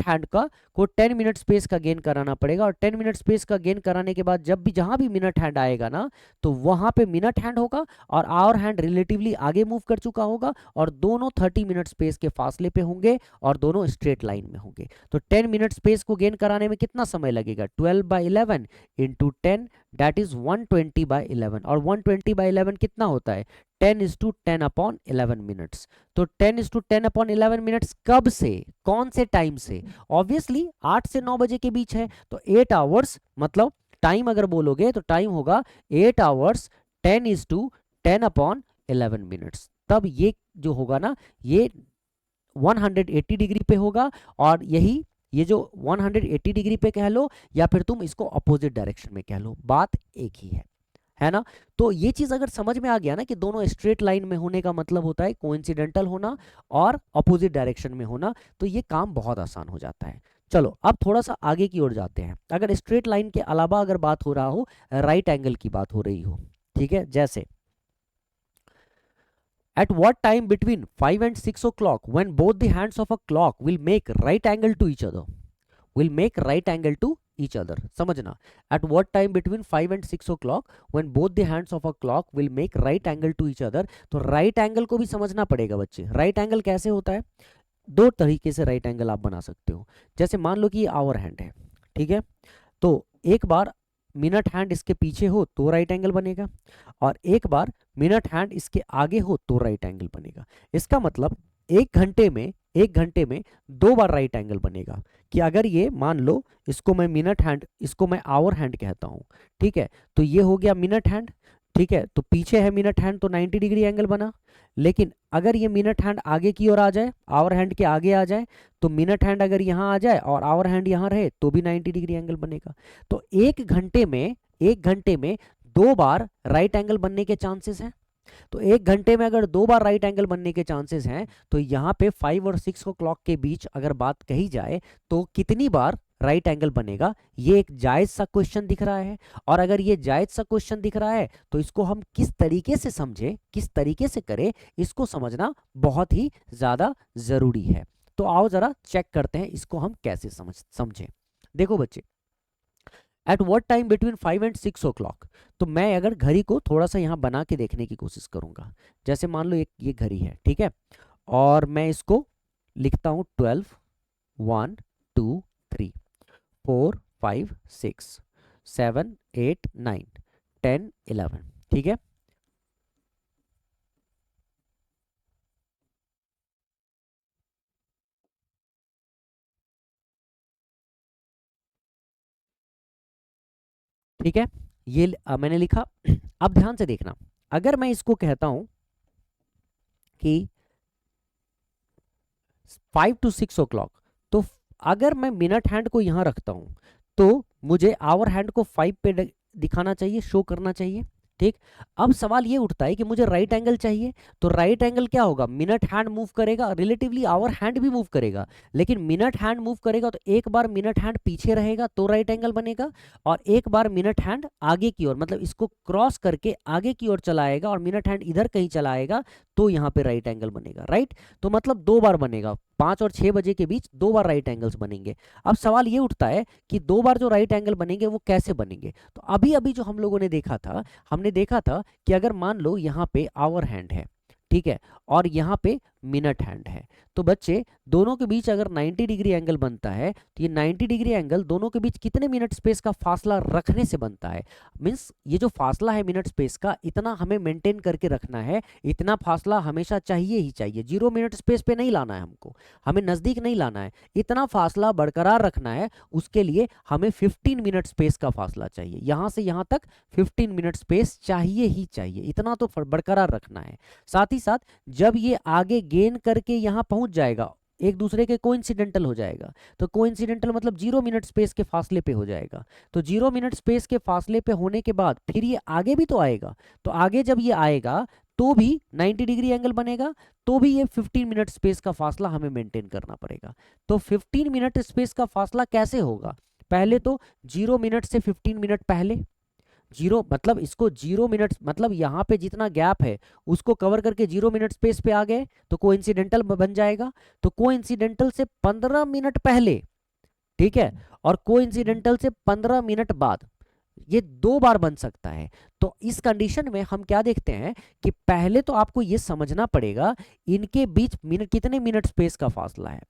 Speaker 1: हैंड को 10 मिनट स्पेस का गेन कराना पड़ेगा। और 10 मिनट स्पेस का गेन कराने के बाद जब भी जहां भी मिनट हैंड आएगा ना, तो वहां पे मिनट हैंड होगा और आवर हैंड रिलेटिवली आगे मूव कर चुका होगा, और दोनों 30 मिनट स्पेस के फासले पे होंगे और दोनों स्ट्रेट लाइन में होंगे। तो 10 मिनट स्पेस को गेन कराने में कितना समय लगेगा, 12/11 इंटू 10, दैट इज 120/11, और 120/11 कितना होता है, 10:10/11 मिनट्स। तो 10:10/11 मिनट्स कब से, कौन से टाइम से, ऑब्वियसली 8 से 9 बजे के बीच है, तो 8 आवर्स, मतलब टाइम अगर बोलोगे तो टाइम होगा 8 आवर्स 10:10/11 मिनट्स। तब ये जो होगा ना, ये 180 डिग्री पे होगा, और यही ये जो 180 डिग्री पे कह लो या फिर तुम इसको अपोजिट डायरेक्शन में कह लो, बात एक ही है ना। तो ये चीज अगर समझ में आ गया ना कि दोनों स्ट्रेट लाइन में होने का मतलब होता है कोइंसिडेंटल होना और अपोजिट डायरेक्शन में होना, तो ये काम बहुत आसान हो जाता है। चलो अब थोड़ा सा आगे की ओर जाते हैं। अगर स्ट्रेट लाइन के अलावा अगर बात हो रहा हो, राइट एंगल की बात हो रही हो, ठीक है, जैसे At what time between 5 and 6 o'clock when both the hands of a clock will make right angle to each other? Will make right angle to each other. समझना. At what time between 5 and 6 o'clock when both the hands of a clock will make right angle to each other? तो right angle को भी समझना पड़ेगा बच्चे. right angle कैसे होता है? दो तरीके से राइट एंगल आप बना सकते हो. जैसे मान लो कि ये आवर हैंड है, ठीक है, तो एक बार मिनट हैंड इसके पीछे हो तो राइट एंगल बनेगा, और एक बार मिनट हैंड इसके आगे हो तो राइट एंगल बनेगा. इसका मतलब एक घंटे में दो बार राइट एंगल बनेगा. कि अगर ये मान लो इसको मैं मिनट हैंड, इसको मैं आवर हैंड कहता हूं, ठीक है, तो ये हो गया मिनट हैंड, ठीक है, तो पीछे है मिनट हैंड तो 90 डिग्री एंगल बना. लेकिन अगर ये मिनट हैंड आगे की ओर आ जाए, आवर हैंड के आगे आ जाए, तो मिनट हैंड अगर यहाँ आ जाए और आवर हैंड यहाँ रहे तो भी 90 डिग्री एंगल बनेगा. तो एक घंटे में दो बार राइट एंगल बनने के चांसेस हैं. तो एक घंटे में अगर दो बार राइट एंगल बनने के चांसेस हैं, तो यहाँ पे 5 और 6 क्लॉक के बीच अगर बात कही जाए तो कितनी बार राइट एंगल बनेगा, ये एक जायज सा क्वेश्चन दिख रहा है. और अगर ये जायज सा क्वेश्चन दिख रहा है तो इसको हम किस तरीके से समझें, किस तरीके से करें, इसको समझना बहुत ही ज्यादा जरूरी है. तो आओ जरा चेक करते हैं इसको हम कैसे समझें. देखो बच्चे, at what time between 5 and 6 o'clock, तो मैं अगर घड़ी को थोड़ा सा यहाँ बना के देखने की कोशिश करूंगा. जैसे मान लो एक ये घड़ी है, ठीक है, और मैं इसको लिखता हूँ 12, 1, 2, 3, 4, 5, 6, 7, 8, 9, 10, 11, ठीक है. ठीक है, ये मैंने लिखा. अब ध्यान से देखना, अगर मैं इसको कहता हूं कि 5 to 6 o'clock, तो अगर मैं मिनट हैंड को यहां रखता हूं तो मुझे आवर हैंड को 5 पे दिखाना चाहिए, शो करना चाहिए. ठीक, अब सवाल ये उठता है कि मुझे राइट एंगल चाहिए, तो राइट एंगल क्या होगा, मिनट हैंड मूव करेगा, रिलेटिवली आवर हैंड भी मूव करेगा, लेकिन मिनट हैंड मूव करेगा तो एक बार मिनट हैंड पीछे रहेगा तो राइट एंगल बनेगा, और एक बार मिनट हैंड आगे की ओर, मतलब इसको क्रॉस करके आगे की ओर चलाएगा और मिनट हैंड इधर कहीं चलाएगा तो यहाँ पे राइट एंगल बनेगा. राइट, तो मतलब दो बार बनेगा, 5 और 6 बजे के बीच दो बार राइट एंगल्स बनेंगे. अब सवाल ये उठता है कि दो बार जो राइट एंगल बनेंगे वो कैसे बनेंगे. तो अभी अभी जो हम लोगों ने देखा था, हमने देखा था कि अगर मान लो यहाँ पे आवर हैंड है, ठीक है, और यहाँ पे मिनट हैंड है, तो बच्चे दोनों के बीच अगर 90 डिग्री एंगल बनता है तो ये 90 डिग्री एंगल दोनों के बीच कितने मिनट स्पेस का फासला रखने से बनता है. मीन्स ये जो फासला है मिनट स्पेस का, इतना हमें मेंटेन करके रखना है, इतना फासला हमेशा चाहिए ही चाहिए. 0 मिनट स्पेस पे नहीं लाना है हमको, हमें नजदीक नहीं लाना है, इतना फासला बरकरार रखना है. उसके लिए हमें 15 मिनट स्पेस का फासला चाहिए, यहां से यहां तक 15 मिनट स्पेस चाहिए ही चाहिए, इतना तो बरकरार रखना है. साथ ही साथ जब ये आगे गेन करके यहां पहुंच जाएगा, एक दूसरे के कोइंसिडेंटल हो जाएगा, तो कोइंसिडेंटल मतलब 0 मिनट स्पेस के फासले पे हो जाएगा. तो 0 मिनट स्पेस के फासले पे होने के बाद फिर ये आगे भी तो आएगा, तो आगे जब ये आएगा तो भी 90 डिग्री एंगल बनेगा, तो भी ये 15 मिनट स्पेस का फासला हमें मेंटेन करना पड़ेगा. तो 15 मिनट स्पेस का फासला कैसे होगा, पहले तो 0 मिनट से 15 मिनट पहले, जीरो मतलब इसको 0 मिनट मतलब यहाँ पे जितना गैप है उसको कवर करके 0 मिनट स्पेस पे आ गए तो कोइंसिडेंटल बन जाएगा. तो कोइंसिडेंटल से 15 मिनट पहले, ठीक है, और कोइंसिडेंटल से 15 मिनट बाद, ये दो बार बन सकता है. तो इस कंडीशन में हम क्या देखते हैं कि पहले तो आपको ये समझना पड़ेगा इनके बीच मिनट कितने मिनट स्पेस का फासला है.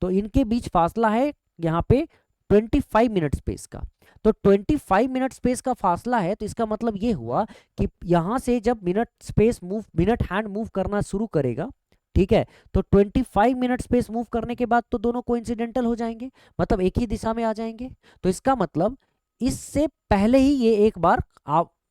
Speaker 1: तो इनके बीच फासला है यहाँ पे 25 मिनट स्पेस का. तो 25 मिनट स्पेस का फासला है, तो इसका मतलब ये हुआ कि यहां से जब मिनट हैंड मूव करना शुरू करेगा, ठीक है, तो 25 मिनट स्पेस मूव करने के बाद तो दोनों कोइंसिडेंटल हो जाएंगे, मतलब एक ही दिशा में आ जाएंगे. तो इसका मतलब इससे पहले ही ये एक बार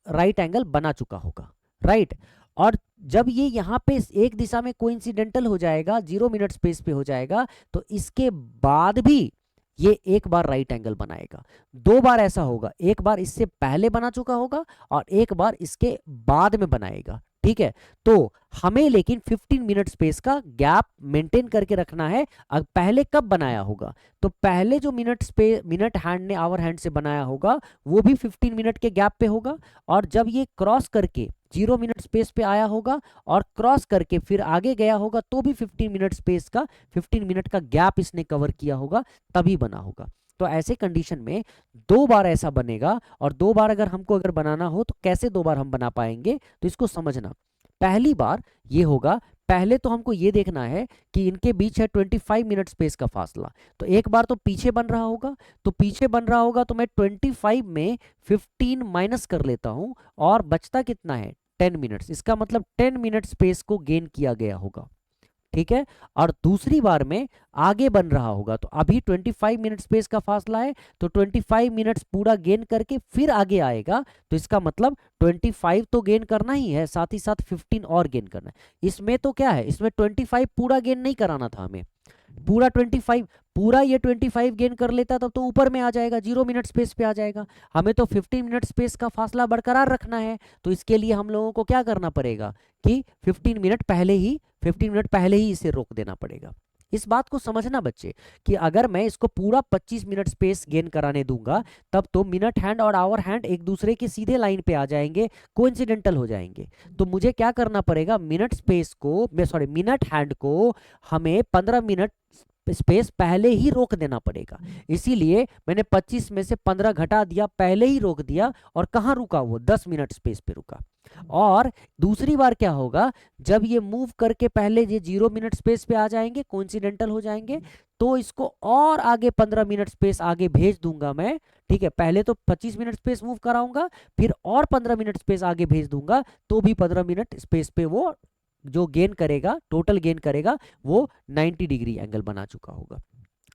Speaker 1: राइट एंगल बना चुका होगा. राइट, और जब ये यहाँ पे एक दिशा में कोइंसिडेंटल हो जाएगा, 0 मिनट स्पेस पे हो जाएगा, तो इसके बाद भी ये एक बार राइट एंगल बनाएगा. दो बार ऐसा होगा, एक बार इससे पहले बना चुका होगा और एक बार इसके बाद में बनाएगा. ठीक है। तो हमें लेकिन 15 मिनट स्पेस का गैप मेंटेन करके रखना है। अब पहले कब बनाया होगा, तो पहले जो मिनट हैंड ने आवर हैंड से बनाया होगा वो भी 15 मिनट के गैप पे होगा, और जब ये क्रॉस करके 0 मिनट स्पेस पे आया होगा और क्रॉस करके फिर आगे गया होगा तो भी 15 मिनट स्पेस का 15 मिनट का गैप इसने कवर किया होगा, तभी बना होगा। तो ऐसे कंडीशन में 2 बार ऐसा बनेगा, और 2 बार अगर बनाना हो तो कैसे 2 बार हम बना पाएंगे, तो इसको समझना। पहली बार ये होगा, पहले तो हमको ये देखना है कि इनके बीच है 25 मिनट स्पेस का फासला, तो एक बार तो पीछे बन रहा होगा, तो पीछे बन रहा होगा तो मैं 25 में 15 माइनस कर लेता हूं, और बचता कितना है 10 मिनट्स, इसका मतलब 10 मिनट स्पेस को गेन किया गया होगा, ठीक है। और दूसरी बार में आगे बन रहा होगा, तो अभी 25 मिनट स्पेस का फासला है, तो 25 मिनट्स पूरा गेन करके फिर आगे आएगा, तो इसका मतलब 25 तो गेन करना ही है, साथ ही साथ 15 और गेन करना है। इसमें तो क्या है, इसमें 25 पूरा गेन नहीं कराना था हमें, पूरा 25, पूरा ये 25 गेन कर लेता तब तो ऊपर में आ जाएगा, 0 मिनट स्पेस पे आ जाएगा। हमें तो 15 मिनट स्पेस का फासला बरकरार रखना है, तो इसके लिए हम लोगों को क्या करना पड़ेगा कि 15 मिनट पहले ही इसे रोक देना पड़ेगा। इस बात को समझना बच्चे कि अगर मैं इसको पूरा 25 मिनट स्पेस गेन कराने दूंगा, तब तो मिनट हैंड और आवर हैंड एक दूसरे के सीधे लाइन पे आ जाएंगे, कोइंसिडेंटल हो जाएंगे। तो मुझे क्या करना पड़ेगा, मिनट हैंड को हमें 15 मिनट स्पेस पहले ही रोक देना पड़ेगा। इसीलिए मैंने 25 में से 15 घटा दिया, पहले ही रोक दिया, और कहाँ रुका वो 10 मिनट स्पेस पे रुका। और दूसरी बार क्या होगा, जब ये मूव करके पहले ये 0 मिनट स्पेस पे आ जाएंगे, कोइंसिडेंटल हो जाएंगे, तो इसको और आगे 15 मिनट स्पेस आगे भेज दूंगा मैं, ठीक है। पहले तो 25 मिनट स्पेस मूव कराऊंगा, फिर और 15 मिनट स्पेस आगे भेज दूंगा, तो भी 15 मिनट स्पेस पे वो जो गेन करेगा, टोटल गेन करेगा, वो 90 डिग्री एंगल बना चुका होगा।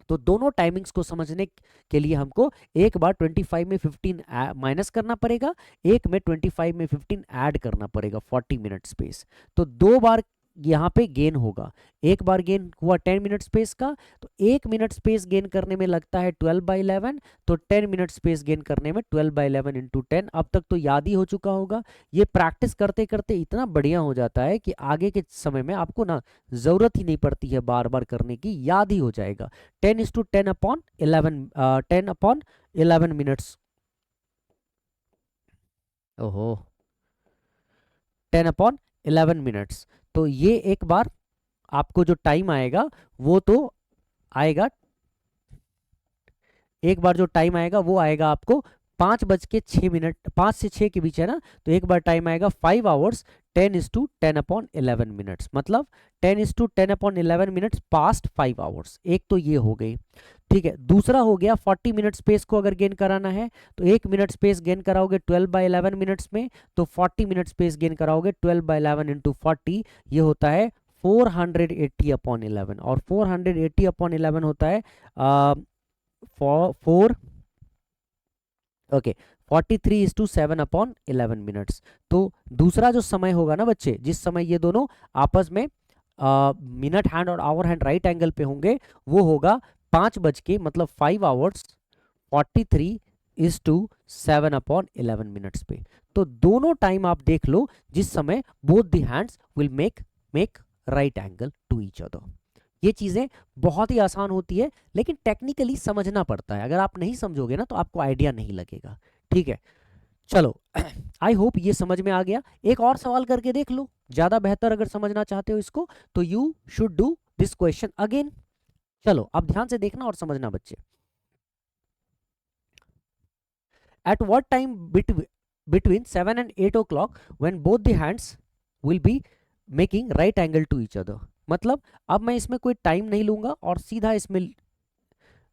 Speaker 1: तो दोनों टाइमिंग्स को समझने के लिए हमको एक बार 25 में 15 माइनस करना पड़ेगा, एक में 25 में 15 ऐड करना पड़ेगा, 40 मिनट स्पेस। तो 2 बार यहाँ पे गेन होगा, एक बार गेन हुआ 10 मिनट स्पेस का, तो 1 मिनट स्पेस गेन करने में लगता है 12/11, तो 10 मिनट स्पेस गेन करने में 12/11 इंटू 10। अब तक तो याद ही हो चुका होगा। ये प्रैक्टिस करते करते इतना बढ़िया हो जाता है कि आगे के समय में आपको ना ज़रूरत ही नहीं पड़ती है बार बार करने की, याद ही हो जाएगा। 10 मिनट्स, ओहो 10/11 मिनट्स। तो ये एक बार आपको जो टाइम आएगा वो तो आएगा, एक बार जो टाइम आएगा वो आएगा आपको 5:06, 5 से 6 के बीच है ना, तो एक बार टाइम आएगा 5 आवर्स 10:10/11 मिनट्स, मतलब 10:10/11 मिनट्स पास्ट 5 आवर्स। एक तो ये हो गई, ठीक है। दूसरा हो गया 40 मिनट स्पेस को अगर गेन कराना है, तो 1 मिनट स्पेस गेन कराओगे 12/11 मिनट्स में, तो 40 मिनट स्पेस गेन कराओगे 12/11 इंटू 40, ये होता है 480/11, और 480/11 होता है 4 ओके 43:7/11 मिनट्स। तो दूसरा जो समय होगा ना बच्चे, जिस समय ये दोनों आपस में मिनट हैंड और आवर हैंड राइट एंगल पे होंगे, वो होगा 5 बज के, मतलब 5 आवर्स 43:7/11 मिनट्स पे। तो दोनों टाइम आप देख लो जिस समय both the hands will make right angle to each other. ये चीज़ें बहुत ही आसान होती है, लेकिन टेक्निकली समझना पड़ता है। अगर आप नहीं समझोगे ना तो आपको आइडिया नहीं लगेगा, ठीक है। चलो आई होप ये समझ में आ गया। एक और सवाल करके देख लो, ज़्यादा बेहतर अगर समझना चाहते हो इसको, तो you should do this question again. चलो अब ध्यान से देखना और समझना बच्चे। Eight what time between 7 and 8 o'clock when both the hands will be making right angle to each other। मतलब अब मैं इसमें कोई टाइम नहीं लूंगा और सीधा इसमें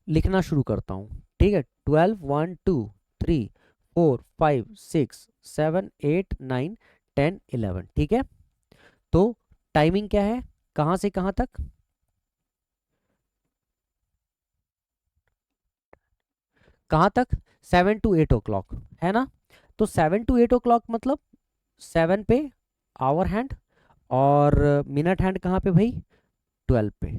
Speaker 1: लिखना शुरू करता हूं, ठीक है। 12 1 2 3 4 5 6 7 8 9 10 11, ठीक है। तो टाइमिंग क्या है, कहां से कहां तक, कहां तक 7 to 8 o'clock है ना। तो 7 to 8 o'clock मतलब 7 पे आवर हैंड, और मिनट हैंड कहाँ पे भाई 12 पे।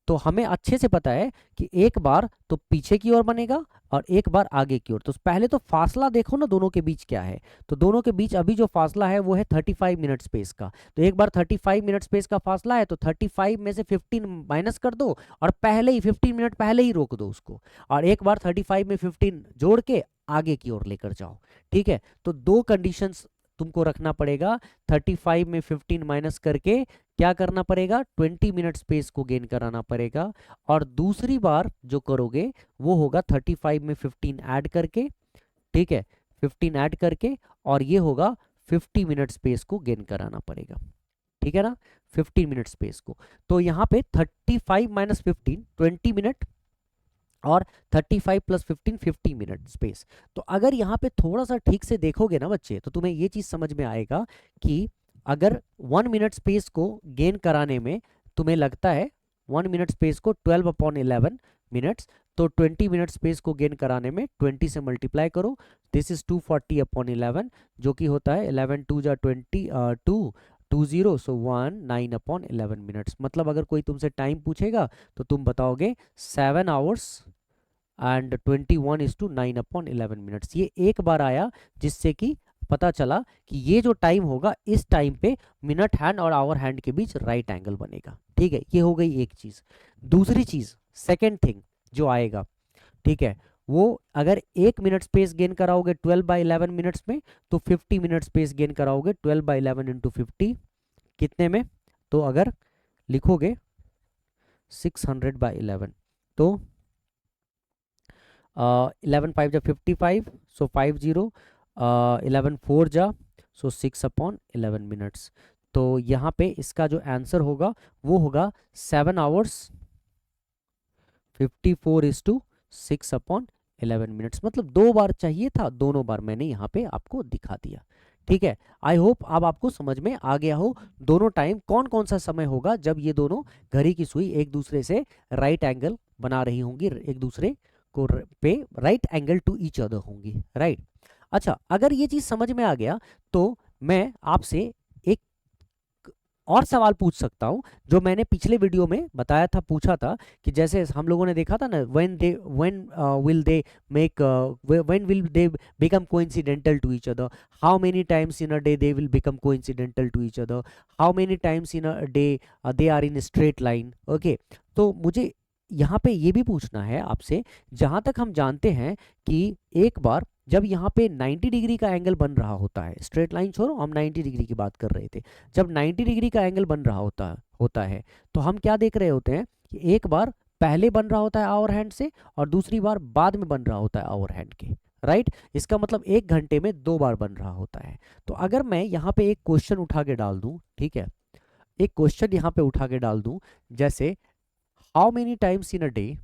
Speaker 1: तो हमें अच्छे से पता है कि एक बार तो पीछे की ओर बनेगा और एक बार आगे की ओर। तो पहले तो फासला देखो ना दोनों के बीच क्या है। तो दोनों के बीच अभी जो फासला है वो है 35 मिनट स्पेस का। तो एक बार 35 मिनट स्पेस का फासला है तो 35 में से 15 माइनस कर दो और पहले ही 15 मिनट पहले ही रोक दो उसको, और एक बार 35 में 15 जोड़ के आगे की ओर लेकर जाओ। ठीक है, तो दो कंडीशंस तुमको रखना पड़ेगा। 35 में 15 माइनस करके क्या करना पड़ेगा, 20 मिनट स्पेस को गेन कराना पड़ेगा। और दूसरी बार जो करोगे वो होगा 35 में 15 ऐड करके, ठीक है, 15 ऐड करके, और ये होगा 50 मिनट स्पेस को गेन कराना पड़ेगा। ठीक है ना, 15 मिनट स्पेस को। तो यहाँ पे 35 माइनस 15 20 मिनट, और 35 प्लस 15 50 मिनट स्पेस। तो अगर यहाँ पे थोड़ा सा ठीक से देखोगे ना बच्चे, तो तुम्हें ये चीज़ समझ में आएगा कि अगर 1 मिनट स्पेस को गेन कराने में तुम्हें लगता है 1 मिनट स्पेस को 12/11 मिनट्स, तो 20 मिनट स्पेस को गेन कराने में 20 से मल्टीप्लाई करो। दिस इज 240/11, जो कि होता है 11 2 जा 20 20 सो 19/11 मिनट्स। मतलब अगर कोई तुमसे टाइम पूछेगा तो तुम बताओगे 7 आवर्स एंड 21:9/11 मिनट्स। ये एक बार आया जिससे कि पता चला कि ये जो टाइम होगा इस टाइम पे मिनट हैंड और आवर हैंड के बीच राइट एंगल बनेगा। ठीक है, ये हो गई एक चीज। दूसरी चीज, सेकेंड थिंग जो आएगा, ठीक है, वो अगर 1 मिनट स्पेस गेन कराओगे 12/11 मिनट्स में, तो 50 मिनट स्पेस गेन कराओगे 12/11 × 50 कितने में, तो अगर लिखोगे 600/11, तो 11 5 जा 55, सो 50, 11 4 जा, सो 6/11 मिनट्स। तो यहाँ पे इसका जो आंसर होगा वो होगा 7 आवर्स 54:6/11 मिनट्स। मतलब 2 बार चाहिए था, दोनों बार मैंने यहाँ पे आपको दिखा दिया। ठीक है, आई होप अब आपको समझ में आ गया हो दोनों टाइम कौन कौन सा समय होगा जब ये दोनों घड़ी की सुई एक दूसरे से राइट एंगल बना रही होंगी, एक दूसरे को पे right angle to each other होंगी, राइट। अच्छा, अगर ये चीज समझ में आ गया तो मैं आपसे एक और सवाल पूछ सकता हूं जो मैंने पिछले वीडियो में बताया था, पूछा था कि जैसे हम लोगों ने देखा था ना, when will they make when will they become coincidental to each other, how many times in a day they will become coincidental to each other, how many times in a day they are in straight line. Okay, तो मुझे यहाँ पे ये भी पूछना है आपसे, जहां तक हम जानते हैं कि एक बार जब यहाँ पे 90 डिग्री का एंगल बन रहा होता है, स्ट्रेट लाइन छोड़ो, हम 90 डिग्री की बात कर रहे थे, जब 90 डिग्री का एंगल बन रहा होता है तो हम क्या देख रहे होते हैं कि एक बार पहले बन रहा होता है आवर हैंड से और दूसरी बार बाद में बन रहा होता है आवर हैंड के, राइट। इसका मतलब 1 घंटे में 2 बार बन रहा होता है। तो अगर मैं यहाँ पे एक क्वेश्चन उठा के डाल दूं, ठीक है, एक क्वेश्चन यहाँ पे उठा के डाल दूं, जैसे how many times in a day,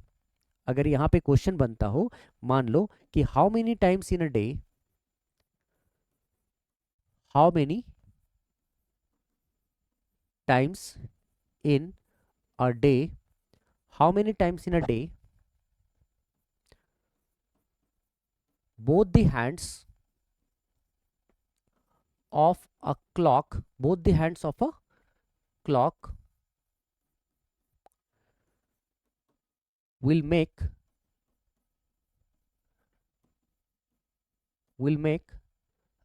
Speaker 1: अगर यहाँ पे क्वेश्चन बनता हो, मान लो कि how many times in a day, how many times in a day, how many times in a day both the hands of a clock, both the hands of a clock will make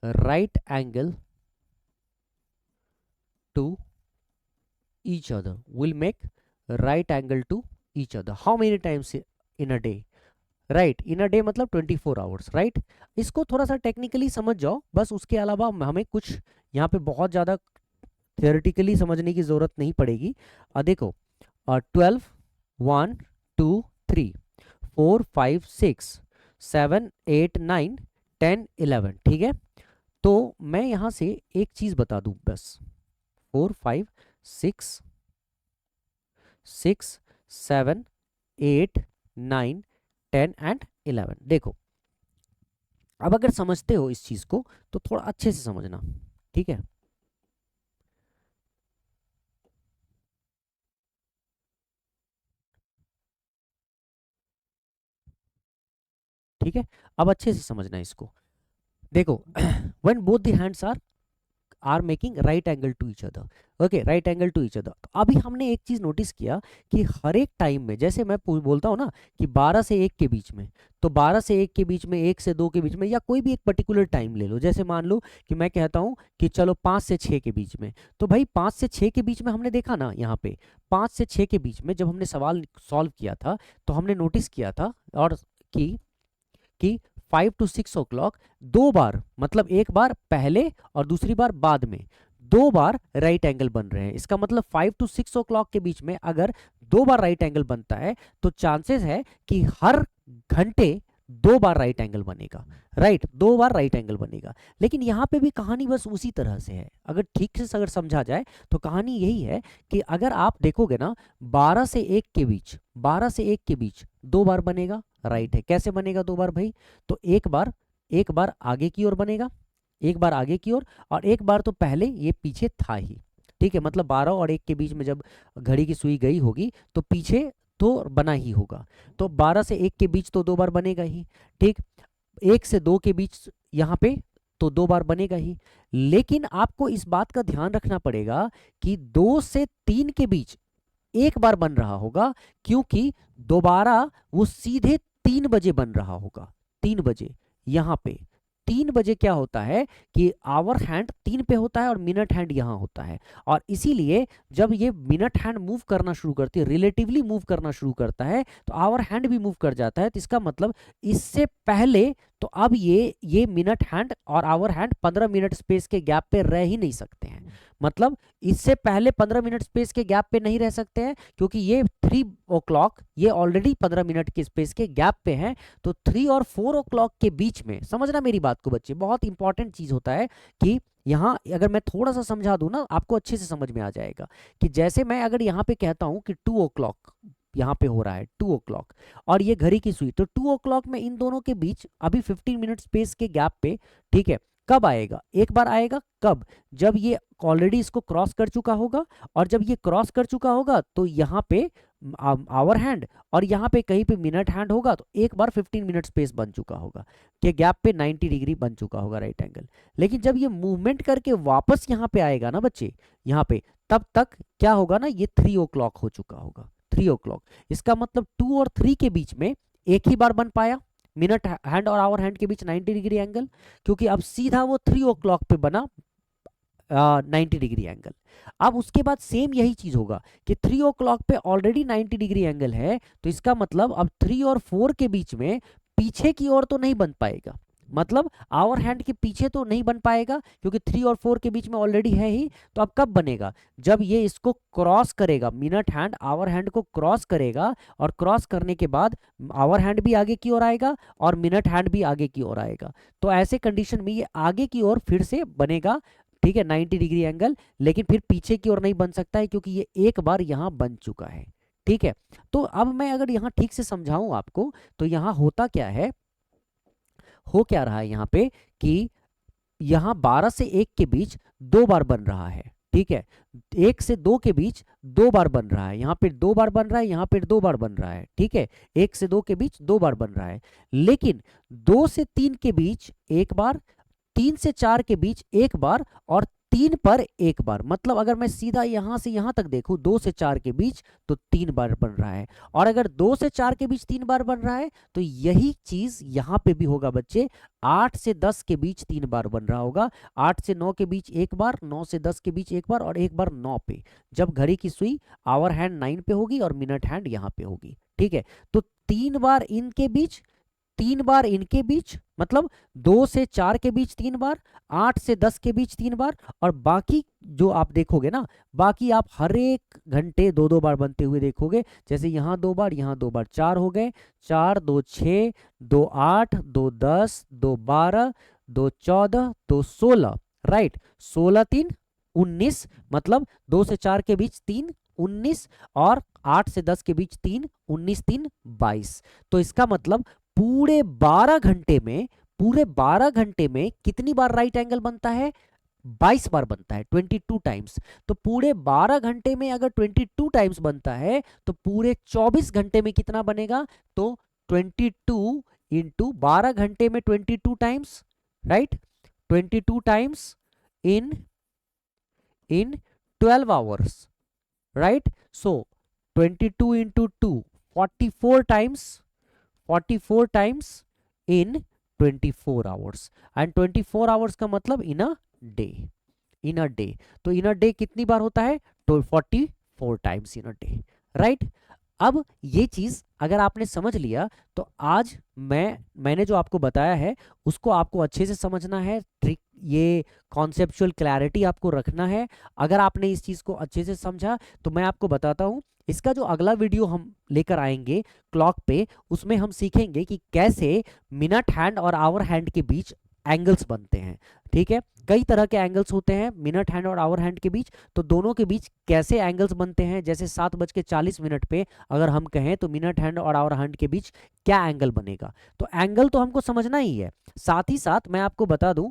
Speaker 1: right angle to each other, will make right angle to each other, how many times in a day, right, in a day मतलब 24 hours, right. इसको थोड़ा सा technically समझ जाओ, बस उसके अलावा हमें कुछ यहाँ पे बहुत ज़्यादा थियोरेटिकली समझने की ज़रूरत नहीं पड़ेगी। देखो, 12 1 2 3 4 5 6 7 8 9 10 11, ठीक है। तो मैं यहाँ से एक चीज़ बता दूँ बस, 4 5 6 6 7 8 9 10 एंड 11। देखो, अब अगर समझते हो इस चीज को तो थोड़ा अच्छे से समझना, ठीक है। ठीक है, अब अच्छे से समझना इसको। देखो, when both the hands are are making right angle to each other. Okay, right angle to each other. तो अभी हमने एक चीज नोटिस किया कि हर एक टाइम में, जैसे मैं बोलता हूँ ना कि 12 से 1 के बीच में, तो 12 से 1 के बीच में, 1 से 2 के बीच में, या कोई भी एक पर्टिकुलर टाइम ले लो। जैसे मान लो कि मैं कहता हूँ कि चलो 5 से 6 के बीच में, तो भाई 5 से 6 के बीच में हमने देखा ना, यहाँ पे 5 से 6 के बीच में जब हमने सवाल सॉल्व किया था तो हमने नोटिस किया था और कि 5 to 6 ओ क्लॉक दो बार, मतलब एक बार पहले और दूसरी बार बाद में, दो बार राइट एंगल बन रहे हैं। इसका मतलब 5 to 6 ओ क्लॉक के बीच में अगर दो बार राइट एंगल बनता है तो चांसेस है कि हर घंटे दो बार राइट एंगल बनेगा, राइट, दो बार राइट एंगल बनेगा। लेकिन यहाँ पे भी कहानी बस उसी तरह से है, अगर ठीक से अगर समझा जाए तो कहानी यही है कि अगर आप देखोगे ना 12 से 1 के बीच, 12 से 1 के बीच दो बार बनेगा, राइट है। कैसे बनेगा दो बार भाई? तो एक बार आगे की ओर बनेगा, एक बार आगे की ओर, और एक बार तो पहले ये पीछे था ही, ठीक है। मतलब 12 और 1 के बीच में जब घड़ी की सुई गई होगी तो पीछे तो बना ही होगा। तो 12 से 1 के बीच तो दो बार बनेगा ही, ठीक। 1 से 2 के बीच यहाँ पे तो दो बार बनेगा ही। लेकिन आपको इस बात का ध्यान रखना पड़ेगा कि 2 से 3 के बीच एक बार बन रहा होगा, क्योंकि दोबारा वो सीधे 3 बजे बन रहा होगा। 3 बजे यहाँ पे 3 बजे क्या होता है कि आवर हैंड 3 पे होता है और मिनट हैंड यहाँ होता है, और इसीलिए जब ये मिनट हैंड मूव करना शुरू करती है, रिलेटिवली मूव करना शुरू करता है, तो आवर हैंड भी मूव कर जाता है। तो इसका मतलब इससे पहले तो अब ये मिनट हैंड और आवर हैंड 15 मिनट स्पेस के गैप पे रह ही नहीं सकते हैं। मतलब इससे पहले 15 मिनट स्पेस के गैप पे नहीं रह सकते हैं, क्योंकि ये 3 ओ क्लॉक ये ऑलरेडी 15 मिनट के स्पेस के गैप पे हैं। तो 3 और 4 ओ क्लॉक के बीच में, समझना मेरी बात को बच्चे, बहुत इंपॉर्टेंट चीज होता है कि यहाँ अगर मैं थोड़ा सा समझा दूं ना, आपको अच्छे से समझ में आ जाएगा कि जैसे मैं अगर यहाँ पे कहता हूँ कि 2 ओ क्लॉक यहाँ पे हो रहा है, 2 ओ क्लॉक, और ये घड़ी की सुई, तो 2 ओ क्लॉक में इन दोनों के बीच अभी 15 मिनट स्पेस के गैप पे, ठीक है, कब आएगा? एक बार आएगा। कब? जब ये ऑलरेडी इसको क्रॉस कर चुका होगा, और जब ये क्रॉस कर चुका होगा तो यहाँ पे आवर हैंड और यहाँ पे कहीं पे मिनट हैंड होगा, तो एक बार 15 मिनट स्पेस बन चुका होगा कि गैप पे 90 डिग्री बन चुका होगा राइट एंगल। लेकिन जब ये मूवमेंट करके वापस यहाँ पे आएगा ना बच्चे, यहाँ पे, तब तक क्या होगा ना, ये 3 ओ क्लॉक हो चुका होगा, 3 ओ क्लॉक। इसका मतलब 2 और 3 के बीच में एक ही बार बन पाया मिनट हैंड और आवर हैंड के बीच 90 डिग्री एंगल, क्योंकि अब सीधा वो 3 ओ क्लॉक पे बना 90 डिग्री एंगल। अब उसके बाद सेम यही चीज होगा कि 3 ओ क्लॉक पे ऑलरेडी 90 डिग्री एंगल है, तो इसका मतलब अब 3 और 4 के बीच में पीछे की ओर तो नहीं बन पाएगा, मतलब आवर हैंड के पीछे तो नहीं बन पाएगा, क्योंकि 3 और 4 के बीच में ऑलरेडी है ही। तो अब कब बनेगा? जब ये इसको क्रॉस करेगा, मिनट हैंड आवर हैंड को क्रॉस करेगा, और क्रॉस करने के बाद आवर हैंड भी आगे की ओर आएगा और मिनट हैंड भी आगे की ओर आएगा। तो ऐसे कंडीशन में ये आगे की ओर फिर से बनेगा, ठीक है, 90 डिग्री एंगल। लेकिन फिर पीछे की ओर नहीं बन सकता है, क्योंकि ये एक बार यहां बन चुका है, ठीक है। तो अब मैं अगर यहां ठीक से समझाऊं आपको, तो यहां होता क्या है, हो क्या रहा है यहाँ पे कि यहाँ 12 से 1 के बीच दो बार बन रहा है, ठीक है। 1 से 2 के बीच दो बार बन रहा है, यहाँ पे दो बार बन रहा है, यहाँ पे दो बार बन रहा है, ठीक है। 1 से 2 के बीच दो बार बन रहा है। लेकिन 2 से 3 के बीच एक बार, 3 से 4 के बीच एक बार, और 3 पर एक बार। मतलब अगर मैं सीधा यहां से यहां तक देखूं 2 से 4 के बीच, तो 3 बार बन रहा है। और अगर 2 से 4 के बीच 3 बार बन रहा है, तो यही चीज यहां पे भी होगा बच्चे। 8 से 10 के बीच 3 बार बन रहा होगा, 8 से 9 के बीच एक बार, 9 से 10 के बीच एक बार, और एक बार 9 पे, जब घड़ी की सुई आवर हैंड 9 पे होगी और मिनट हैंड यहाँ पे होगी, ठीक है। तो 3 बार इनके बीच, 3 बार इनके बीच, मतलब 2 से 4 के बीच 3 बार, 8 से 10 के बीच 3 बार, और बाकी जो आप देखोगे ना, बाकी आप हर एक घंटे दो दो बार बनते हुए देखोगे। जैसे यहाँ दो बार, यहाँ दो बार, 4 हो गए, 4 2 6 2 8 2 10 2 12 2 14 2 16, राइट। 16 3 19, मतलब 2 से 4 के बीच 3 19, और 8 से 10 के बीच 3 19 3 22। तो इसका मतलब पूरे 12 घंटे में, पूरे 12 घंटे में कितनी बार राइट एंगल बनता है? 22 बार बनता है, 22 टाइम्स। तो पूरे 12 घंटे में अगर 22 टाइम्स बनता है, तो पूरे 24 घंटे में कितना बनेगा? तो 22 इंटू 12 घंटे में 22 times, right, 22 times in in 12 hours, right? So 22 into 2, 44 times, 44 times in 24 hours, and 24 hours का मतलब इन a day, in a day. तो इन अ डे कितनी बार होता है? तो 44 times in a day, right? अब ये चीज अगर आपने समझ लिया तो आज मैंने जो आपको बताया है उसको आपको अच्छे से समझना है, ट्रिक, ये कॉन्सेप्चुअल क्लैरिटी आपको रखना है। अगर आपने इस चीज को अच्छे से समझा तो मैं आपको बताता हूं, इसका जो अगला वीडियो हम लेकर आएंगे क्लॉक पे, उसमें हम सीखेंगे कि कैसे मिनट हैंड और आवर हैंड के बीच एंगल्स बनते हैं। ठीक है, कई तरह के एंगल्स होते हैं मिनट हैंड और आवर हैंड के बीच, तो दोनों के बीच कैसे एंगल्स बनते हैं। जैसे 7:40 पे अगर हम कहें तो मिनट हैंड और आवर हैंड के बीच क्या एंगल बनेगा, तो एंगल तो हमको समझना ही है। साथ ही साथ मैं आपको बता दूं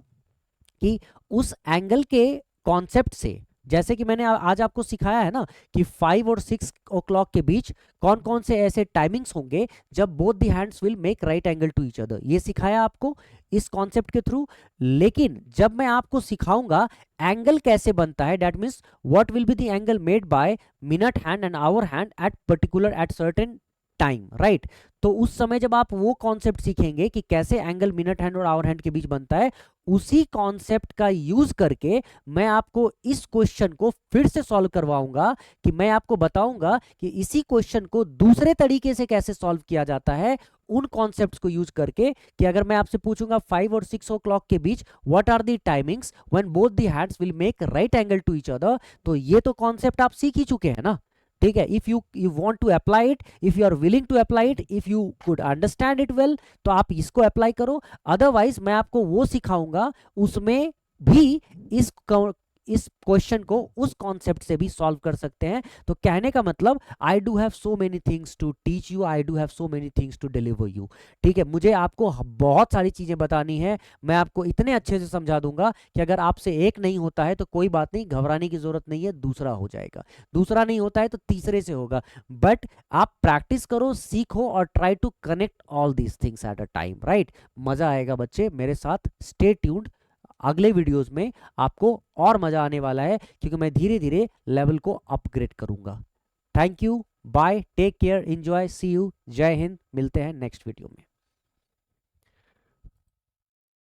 Speaker 1: कि उस एंगल के कॉन्सेप्ट से, जैसे कि मैंने आज आपको सिखाया है ना कि 5 और 6 ओ क्लॉक के बीच कौन कौन से ऐसे टाइमिंग्स होंगे जब both the hands will make right angle to each other, ये सिखाया आपको इस कॉन्सेप्ट के थ्रू। लेकिन जब मैं आपको सिखाऊंगा एंगल कैसे बनता है, that means what will be the angle made by minute hand and hour hand at particular at certain time, right? तो उस समय जब आप वो कॉन्सेप्ट सीखेंगे कि कैसे एंगल मिनट हैंड और आवर हैंड के बीच बनता है, उसी कॉन्सेप्ट का यूज करके मैं आपको इस क्वेश्चन को फिर से सॉल्व करवाऊंगा, कि मैं आपको बताऊंगा कि इसी क्वेश्चन को दूसरे तरीके से कैसे सॉल्व किया जाता है, उन कॉन्सेप्ट्स को यूज करके। कि अगर मैं आपसे पूछूंगा 5 और 6 ओ क्लॉक के बीच what are the timings when both the hands will make right angle to each other, तो ये तो कॉन्सेप्ट आप सीख ही चुके हैं ना। ठीक है, if you want to apply it, if you are willing to apply it, if you could understand it well, तो आप इसको अप्लाई करो। अदरवाइज मैं आपको वो सिखाऊंगा, उसमें भी इस क्वेश्चन को उस कॉन्सेप्ट से भी सॉल्व कर सकते हैं। तो कहने का मतलब, I do have so many things to teach you, I do have so many things to deliver you. ठीक है, मुझे आपको बहुत सारी चीजें बतानी है, मैं आपको इतने अच्छे से समझा दूंगा कि अगर आपसे एक नहीं होता है तो कोई बात नहीं, घबराने की जरूरत नहीं है, दूसरा हो जाएगा। दूसरा नहीं होता है तो तीसरे से होगा। बट आप प्रैक्टिस करो, सीखो और try to connect all these things at a time, right? मजा आएगा बच्चे, मेरे साथ स्टे ट्यून्ड। अगले वीडियोस में आपको और मजा आने वाला है, क्योंकि मैं धीरे धीरे लेवल को अपग्रेड करूंगा। Thank you, bye, take care, enjoy, see you, Jai Hind. मिलते हैं नेक्स्ट वीडियो में।